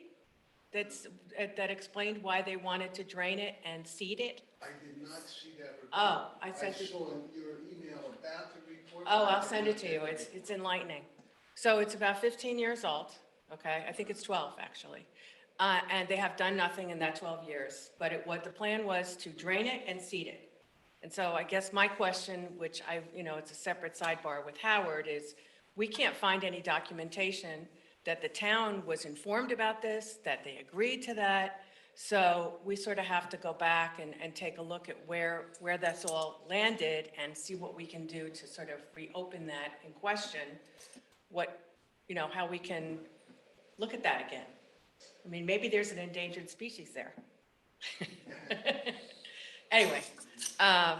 That explained why they wanted to drain it and seed it? I did not see that report. Oh, I sent it. I saw your email about the report. Oh, I'll send it to you. It's enlightening. So it's about 15 years old, okay? I think it's 12, actually. And they have done nothing in that 12 years. But what the plan was to drain it and seed it. And so I guess my question, which it's a separate sidebar with Howard, is we can't find any documentation that the town was informed about this, that they agreed to that. So we sort of have to go back and take a look at where that's all landed and see what we can do to sort of reopen that in question, how we can look at that again. I mean, maybe there's an endangered species there. Anyway,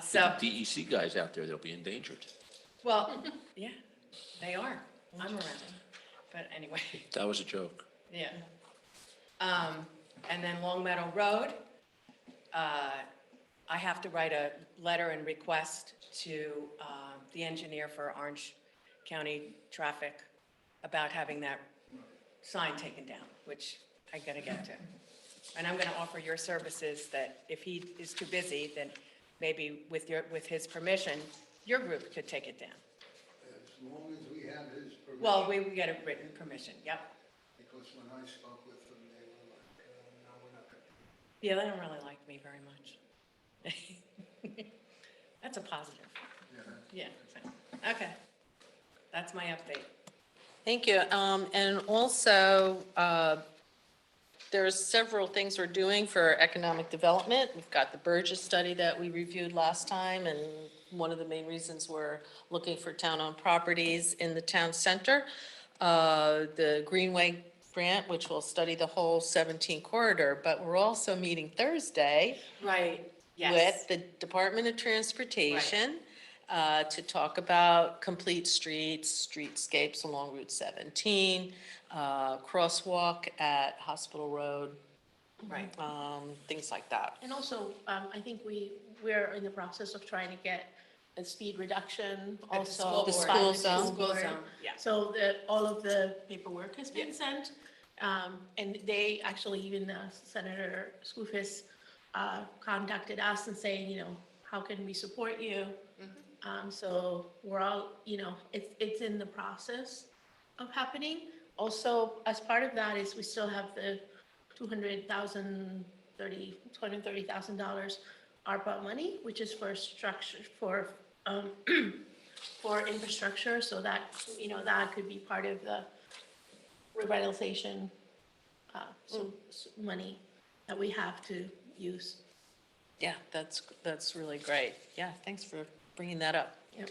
so, The DEC guys out there, they'll be endangered. well, yeah, they are. I'm around. But anyway. That was a joke. Yeah. And then Long Meadow Road, I have to write a letter and request to the engineer for Orange County Traffic about having that sign taken down, which I gotta get to. And I'm gonna offer your services that if he is too busy, then maybe with his permission, your group could take it down. As long as we have his permission. Well, we get a written permission, yep. Because when I spoke with them, they were like, no, we're not going to. Yeah, they don't really like me very much. That's a positive. Yeah, so, okay. That's my update. Thank you. And also, there's several things we're doing for economic development. We've got the Burgess study that we reviewed last time, and one of the main reasons we're looking for town-owned properties in the town center. The Greenway grant, which will study the whole 17 corridor, but we're also meeting Thursday Right, with the Department of Transportation to talk about complete streets, streetscapes along Route 17, crosswalk at Hospital Road, Right. things like that. And also, I think we're in the process of trying to get a speed reduction At the also. school The board. school zone. School board. zone, yeah. So that all of the paperwork has been Yeah. sent. And they actually, even Senator Skoufis contacted us and saying, how can we support you? So we're all, it's in the process of happening. Also, as part of that is we still have the $230,000 ARPA money, which is for structure, for infrastructure, so that, that could be part of the revitalization, money that we have to use. Yeah, that's really great. Yeah, thanks for bringing that up. Yep.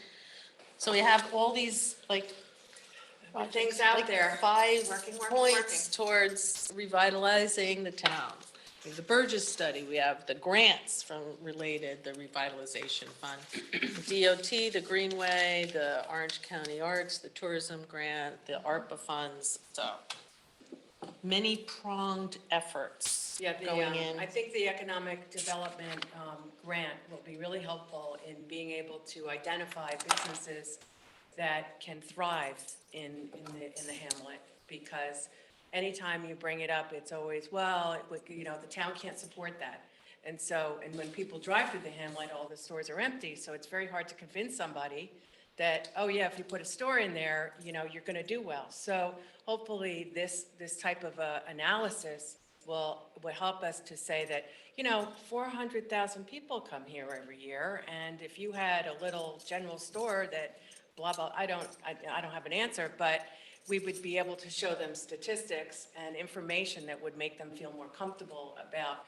So we have all these, Things out there. 5 Working. points towards revitalizing the town. We have the Burgess study, we have the grants related, the revitalization fund, the DOT, the Greenway, the Orange County Arts, the tourism grant, the ARPA funds, so many pronged efforts Yeah, going in. I think the economic development grant will be really helpful in being able to identify businesses that can thrive in the hamlet, because anytime you bring it up, it's always, the town can't support that. And when people drive through the hamlet, all the stores are empty, so it's very hard to convince somebody that, oh yeah, if you put a store in there, you're gonna do well. So hopefully this type of analysis will help us to say that, 400,000 people come here every year, and if you had a little general store that blah, blah, I don't have an answer, but we would be able to show them statistics and information that would make them feel more comfortable about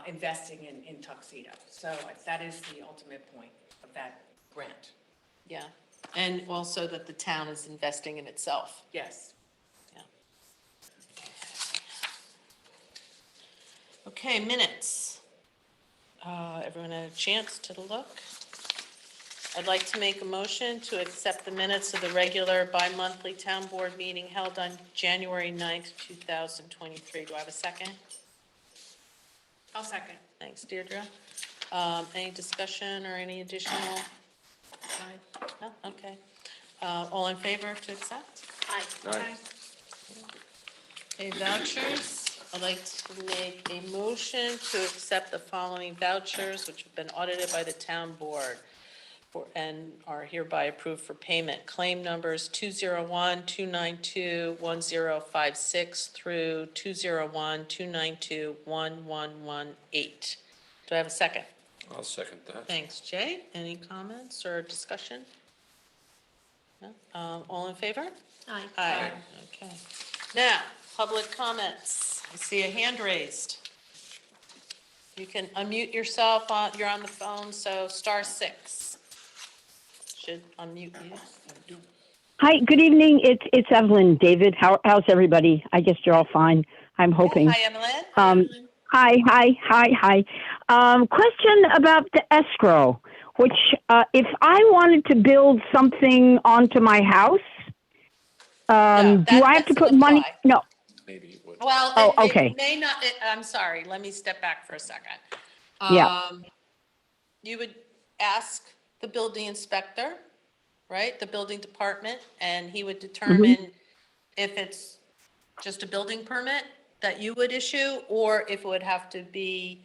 investing in Tuxedo. So that is the ultimate point of that grant. Yeah, and also that the town is investing in itself. Yes. Okay, minutes. Everyone had a chance to look? I'd like to make a motion to accept the minutes of the regular bi-monthly town board meeting held on January 9th, 2023. Do I have a second? I'll second. Thanks, Deirdre. Any discussion or any additional? No? Okay. All in favor to accept? Aye. Okay, vouchers. I'd like to make a motion to accept the following vouchers, which have been audited by the town board and are hereby approved for payment. Claim numbers 201-292-1056 through 201-292-1118. Do I have a second? I'll second that. Thanks, Jay. Any comments or discussion? No? All in favor? Aye. Aye. Okay. Now, public comments. I see a hand raised. You can unmute yourself. You're on the phone, so *6 should unmute you. Hi, good evening. It's Evelyn. David, how's everybody? I guess you're all fine. I'm hoping. Hi, Evelyn. Hi. Question about the escrow, which if I wanted to build something onto my house, do I have to put money? apply. No. Maybe it would. Well, Oh, it okay. may not, I'm sorry, let me step back for a second. Yeah. You would ask the building inspector, right, the building department, and he would determine if it's just a building permit that you would issue, or if it would have to be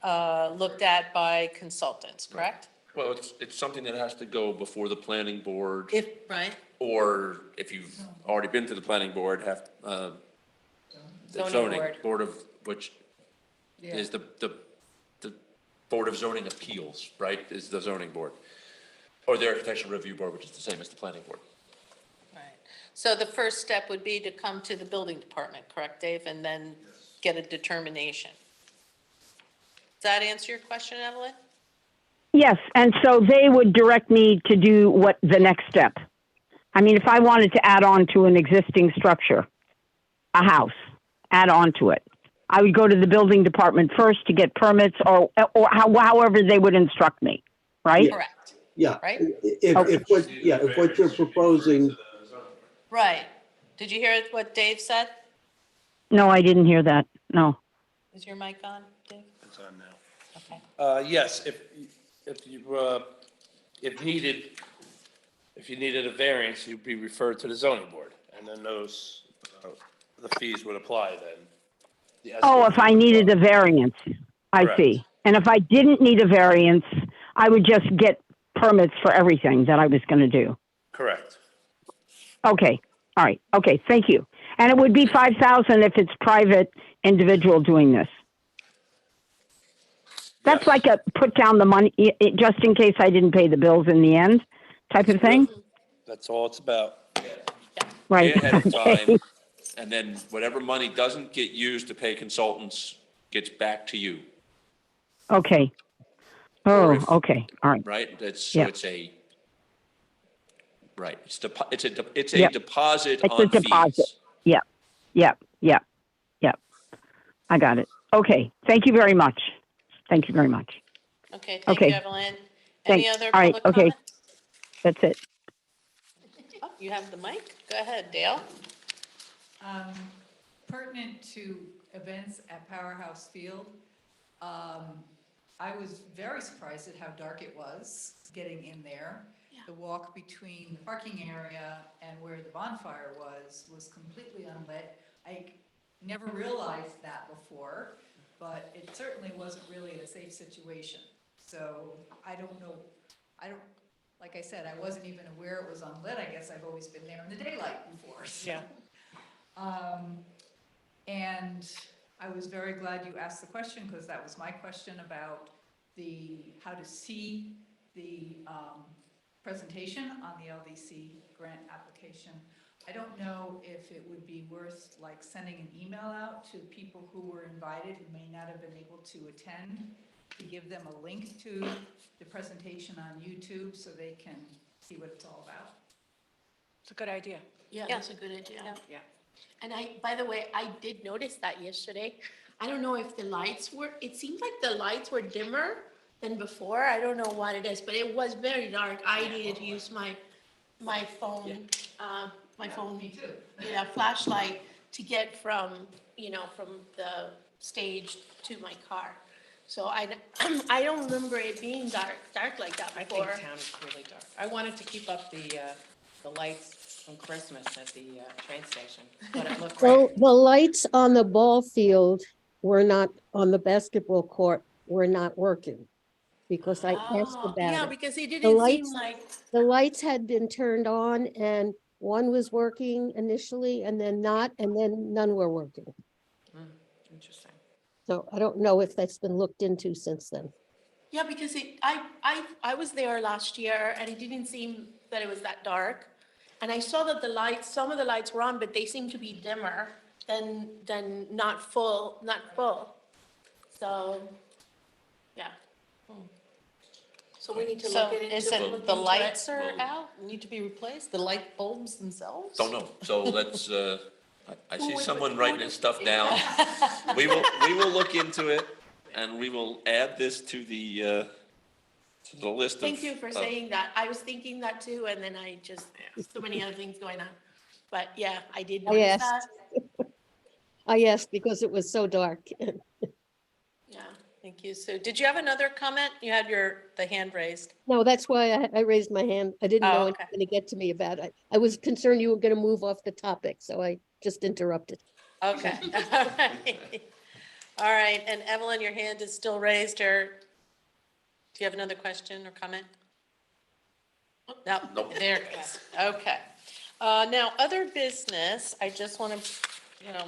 looked at by consultants, correct? Well, it's something that has to go before the planning board, Right? or if you've already been to the planning board, have, the Zoning zoning board. board of, which is the Board of Zoning Appeals, right, is the zoning board. Or the Architectural Review Board, which is the same as the planning board. Right. So the first step would be to come to the building department, correct, Dave, and then get a determination. Does that answer your question, Evelyn? Yes, and so they would direct me to do what the next step. I mean, if I wanted to add on to an existing structure, a house, add on to it, I would go to the building department first to get permits, or however they would instruct me, right? Correct. Yeah. Right? If what you're proposing, Right. Did you hear what Dave said? No, I didn't hear that. No. Is your mic on, Dave? It's on now. Okay. Yes, if you needed a variance, you'd be referred to the zoning board, and then those, the fees would apply then. The Oh, escrow if I fees would needed a apply. variance, I Correct. see. And if I didn't need a variance, I would just get permits for everything that I was going to do. Correct. Okay. All right. Okay. Thank you. And it would be 5,000 if it's private individual doing this. That's Yes. like a put down the money just in case I didn't pay the bills in the end type of thing. That's all it's about. Right. Pay ahead of Okay. time, and then whatever money doesn't get used to pay consultants gets back to you, Okay. Or Oh, if- okay. All right. right? It's Yeah. Right, it's a Yep. deposit It's a on deposit. fees. Yep. I got it. Okay. Thank you very much. Thank you very much. Okay, thank you, Okay. Evelyn. Any Thanks. other All right. public Okay. comments? That's it. Oh, you have the mic? Go ahead, Dale. Pertinent to events at Powerhouse Field, I was very surprised at how dark it was getting in there. The walk between the parking area and where the bonfire was completely unlit. I never realized that before, but it certainly wasn't really a safe situation. So I don't know, like I said, I wasn't even aware it was unlit. I guess I've always been there in the daylight before, so. Yeah. And I was very glad you asked the question, because that was my question about how to see the presentation on the LDC grant application. I don't know if it would be worth like sending an email out to people who were invited who may not have been able to attend, to give them a link to the presentation on YouTube so they can see what it's all about. It's a good idea. Yeah, that's a good idea. Yeah. And by the way, I did notice that yesterday. I don't know if the lights were, it seemed like the lights were dimmer than before. I don't know what it is, but it was very dark. I needed to use my phone, my phone. Me too. Yeah, flashlight to get from, from the stage to my car. So I don't remember it being dark like that I think before. town is really dark. I wanted to keep up the lights from Christmas at the train station, but it looked Well, great. the lights on the ball field were not, on the basketball court, were not working. Because I asked Oh, about yeah, it. because it The didn't seem lights, like, the lights had been turned on and one was working initially and then not, and then none were working. Interesting. So I don't know if that's been looked into since then. yeah, because I was there last year and it didn't seem that it was that dark. And I saw that some of the lights were on, but they seemed to be dimmer than not full. So, yeah. So we need to So look into. is look it the into lights it. are out, need to be replaced, the light bulbs themselves? Don't know, so let's, I see would- someone who writing would- this stuff down. We will look into it, and we will add this to the list of. Thank you for of- saying that. I was thinking that too, and then I just, so many other things going on. But yeah, I did I notice that. asked. I asked because it was so dark. Yeah, thank you. So did you have another comment? You had the hand raised. No, that's why I raised my hand. I didn't Oh, know it okay. was going to get to me about it. I was concerned you were going to move off the topic, so I just interrupted. Okay. All right. All right, and Evelyn, your hand is still raised, or do you have another question or comment? No, Nope. there it is. Okay. Now, other business, I just want to,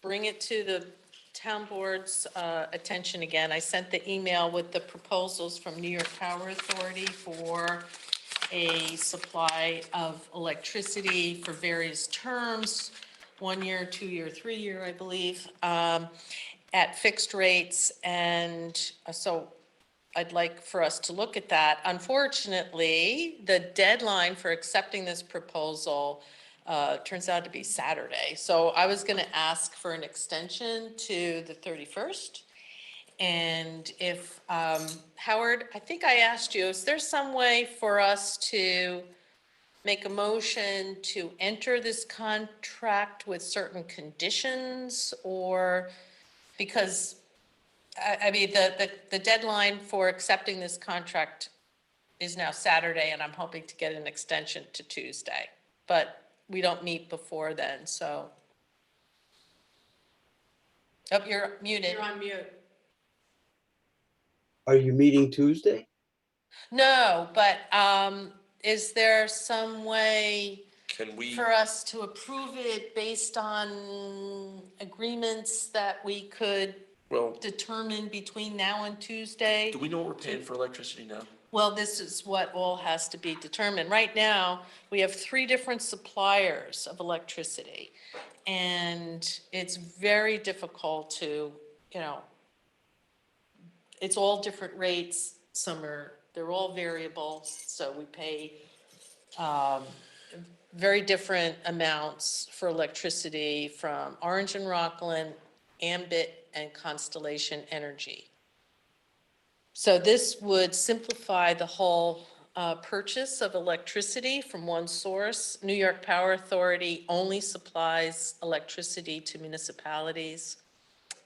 bring it to the town board's attention again. I sent the email with the proposals from New York Power Authority for a supply of electricity for various terms, 1 year, 2 year, 3 year, I believe, at fixed rates. And so I'd like for us to look at that. Unfortunately, the deadline for accepting this proposal turns out to be Saturday. So I was going to ask for an extension to the 31st. And if, Howard, I think I asked you, is there some way for us to make a motion to enter this contract with certain conditions? Or, because, I mean, the deadline for accepting this contract is now Saturday, and I'm hoping to get an extension to Tuesday. But we don't meet before then, so. Oh, you're muted. You're on mute. Are you meeting Tuesday? No, but is there some way Can we, for us to approve it based on agreements that we could well, determine between now and Tuesday? do we know what we're paying for electricity now? Well, this is what all has to be determined. Right now, we have 3 different suppliers of electricity. And it's very difficult to, it's all different rates. They're all variable, so we pay very different amounts for electricity from Orange and Rockland, Ambit, and Constellation Energy. So this would simplify the whole purchase of electricity from one source. New York Power Authority only supplies electricity to municipalities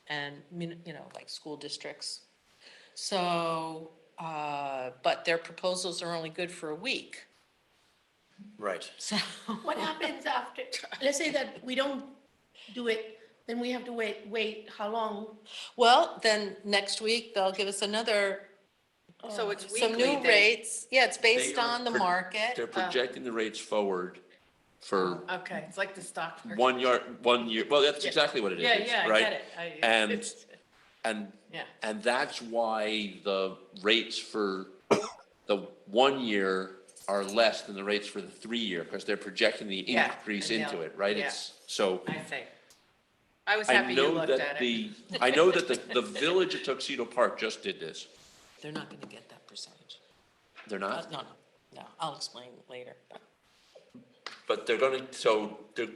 and, like school districts. So, but their proposals are only good for a week. Right. So, what happens after, let's say that we don't do it, then we have to wait how long? Well, then next week they'll give us another. So it's Some weekly, new they- rates. Yeah, it's based They are on the pro- market. They're projecting the rates forward for Okay, it's like the stock market. 1 year, well, that's Yeah. exactly what it is. Yeah, yeah, I right? get it. And- It's- And, Yeah. and that's why the rates for the 1 year are less than the rates for the 3 year, because they're projecting the Yeah, increase and into they'll- it, right? yeah. It's, so. I see. I was I happy you know looked that at it. I know that the village of Tuxedo Park just did this. They're not gonna get that percentage. They're not, No, I'll explain later. but they're gonna,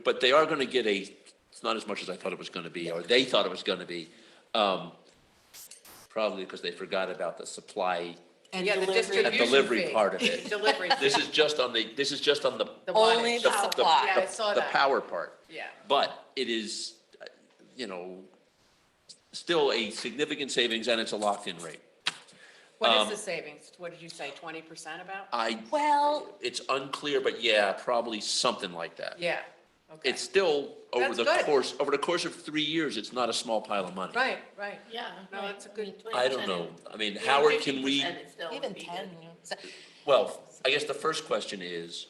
but they are gonna get a It's not as much as I thought it was gonna be, or they thought it was gonna be. Probably because they forgot about the supply And Yeah, the delivery. and distribution delivery fee. part of it. Delivery. This is just on the The Only wattage. the supply. Yeah, I saw the that. power part. Yeah. But it is, still a significant savings, and it's a locked-in rate. What is the savings? What did you say, 20% about? Well, It's unclear, but yeah, probably something like that. Yeah, okay. It's still, over That's the good. course of 3 years, it's not a small pile of money. Right, right. Yeah. No, that's a good. I don't know. I mean, Howard, can we, even 10. well, I guess the first question is,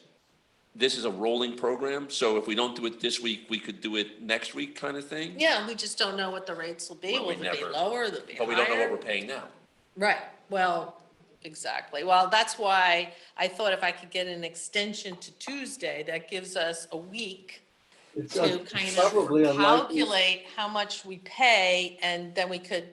this is a rolling program, so if we don't do it this week, we could do it next week kind of thing? Yeah, we just don't know what the rates will be. Well, Will we they be never- lower? They'll be higher? But we don't know what we're paying now. Right, well, exactly. Well, that's why I thought if I could get an extension to Tuesday, that gives us a week It's to kind of probably unlikely, calculate how much we pay, and then we could,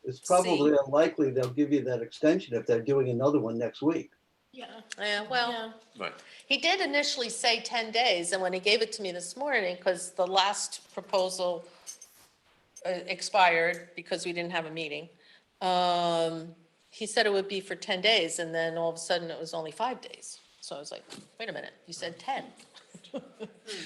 it's probably unlikely they'll give you that extension if they're doing another one next week. yeah, well, Right. he did initially say 10 days, and when he gave it to me this morning, because the last proposal expired because we didn't have a meeting, he said it would be for 10 days, and then all of a sudden it was only 5 days. So I was like, wait a minute, you said 10.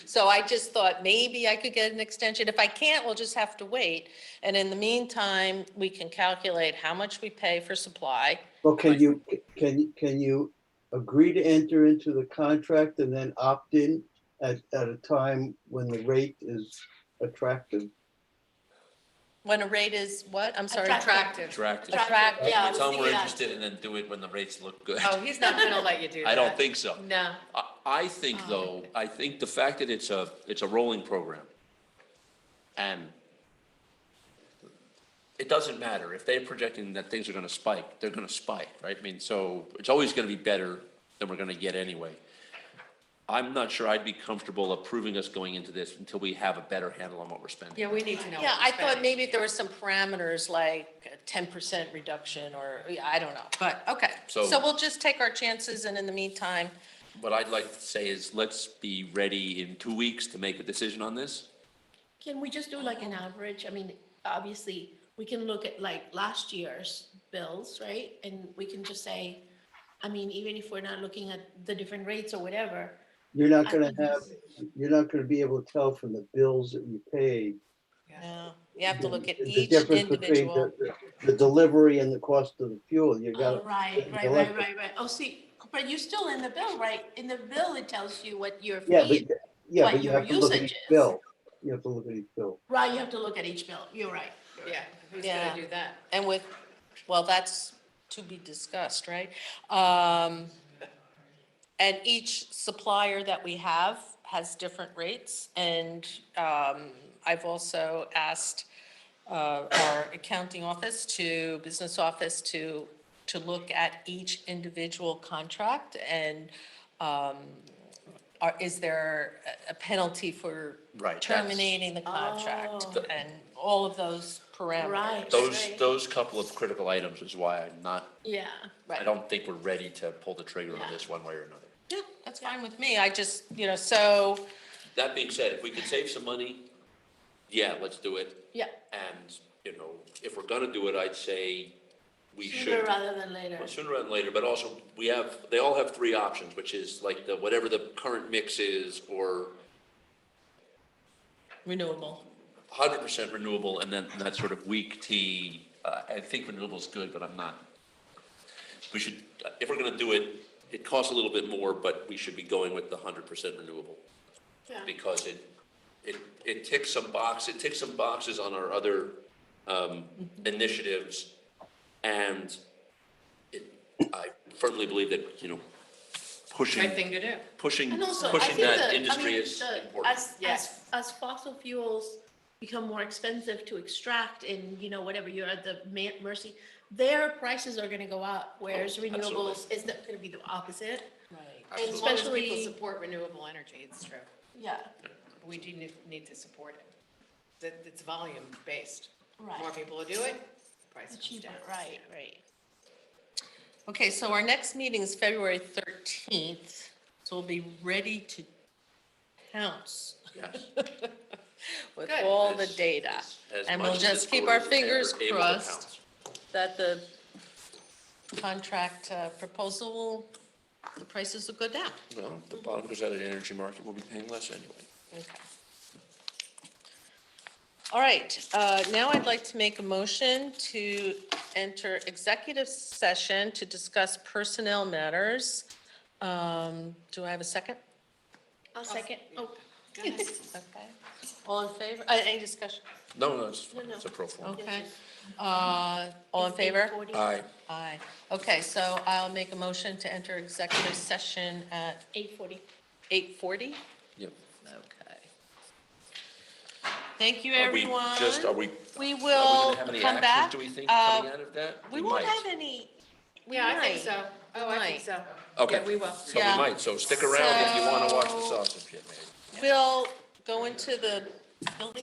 So I just thought maybe I could get an extension. If I can't, we'll just have to wait. And in the meantime, we can calculate how much we pay for supply. Well, can you agree to enter into the contract and then opt in at a time when the rate is attractive? When a rate is what? I'm sorry. Attractive. Attractive. Attractive. Yeah, I was Tell them we're thinking that. interested and then do it when the rates look good. Oh, he's not gonna let you do that. I don't think so. No. I think though, I think the fact that it's a rolling program, and it doesn't matter, if they're projecting that things are gonna spike, they're gonna spike, right? I mean, so it's always gonna be better than we're gonna get anyway. I'm not sure I'd be comfortable approving us going into this until we have a better handle on what we're spending. Yeah, we need to know. Yeah, what I we're thought spending. maybe there were some parameters like a 10% reduction or, I don't know, but, okay. So- So we'll just take our chances, and in the meantime, What I'd like to say is, let's be ready in 2 weeks to make a decision on this. Can we just do like an average? I mean, obviously, we can look at like last year's bills, right? And we can just say, I mean, even if we're not looking at the different rates or whatever. You're not gonna be able to tell from the bills that you paid. yeah, you have to look at the each difference between individual. the delivery and the cost of the fuel. You Oh, got. right. Oh, see, but you're still in the bill, right? In the bill, it tells you what your Yeah, fee, but what you your have to look at usage each is. bill. You have to look at each bill. right, you have to look at each bill. You're right. Yeah, who's Yeah. gonna do that? And with, well, that's to be discussed, right? And each supplier that we have has different rates. And I've also asked our accounting office business office to look at each individual contract. And is there a penalty for Right, that's- terminating the contract? Oh. And all of those parameters. Right. Those couple of critical items is why I'm not, Yeah. I don't think we're ready to pull the trigger on this one way or another. Yeah, that's fine with me. I just, so, That being said, if we could save some money, yeah, let's do it. Yeah. And, if we're gonna do it, I'd say we should. Sooner rather than later. Well, sooner rather than later, but also they all have 3 options, which is like whatever the current mix is, or renewable. 100% renewable, and then that sort of weak tea. I think renewable is good, but I'm not. We should, if we're gonna do it, it costs a little bit more, but we should be going with the 100% renewable. Yeah. Because it ticks some boxes on our other initiatives, and I firmly believe that, Right pushing thing to do. And also, I pushing think that I industry mean, is important. as fossil fuels become more expensive to extract and, whatever, you're at the mercy, their prices are gonna go up, whereas renewables is gonna be the opposite. Right. And As long as people especially- support renewable energy, it's true. Yeah, We do need to support it. It's volume based. right. More people who do it, price The comes cheaper, down. right. Okay, so our next meeting is February 13th, so we'll be ready to pounce. Yes. with Good. all the data. As And we'll much just keep our disclosure as fingers ever able to crossed count. that the contract proposal, the prices will go down. Well, the bond goes out of the energy market, we'll be paying less anyway. Okay. All right, now I'd like to make a motion to enter executive session to discuss personnel matters. Do I have a second? I'll second. Oh, Okay. All in favor? Any discussion? No, it's No, no. it's a pro forma. Okay. All in favor? 8:40. Aye. Aye. Okay, so I'll make a motion to enter executive session at 8:40. 8:40. Yep. Okay. Thank you, Are we everyone. just, are we We are we will gonna have any come actions, back. do we think, coming out of that? We won't might. have any. we Yeah, I might. think so. Oh, I think might. so. Okay. Yeah, we will. So Yeah. we might, so stick around if you wanna watch the So- sausage get made. We'll go into the building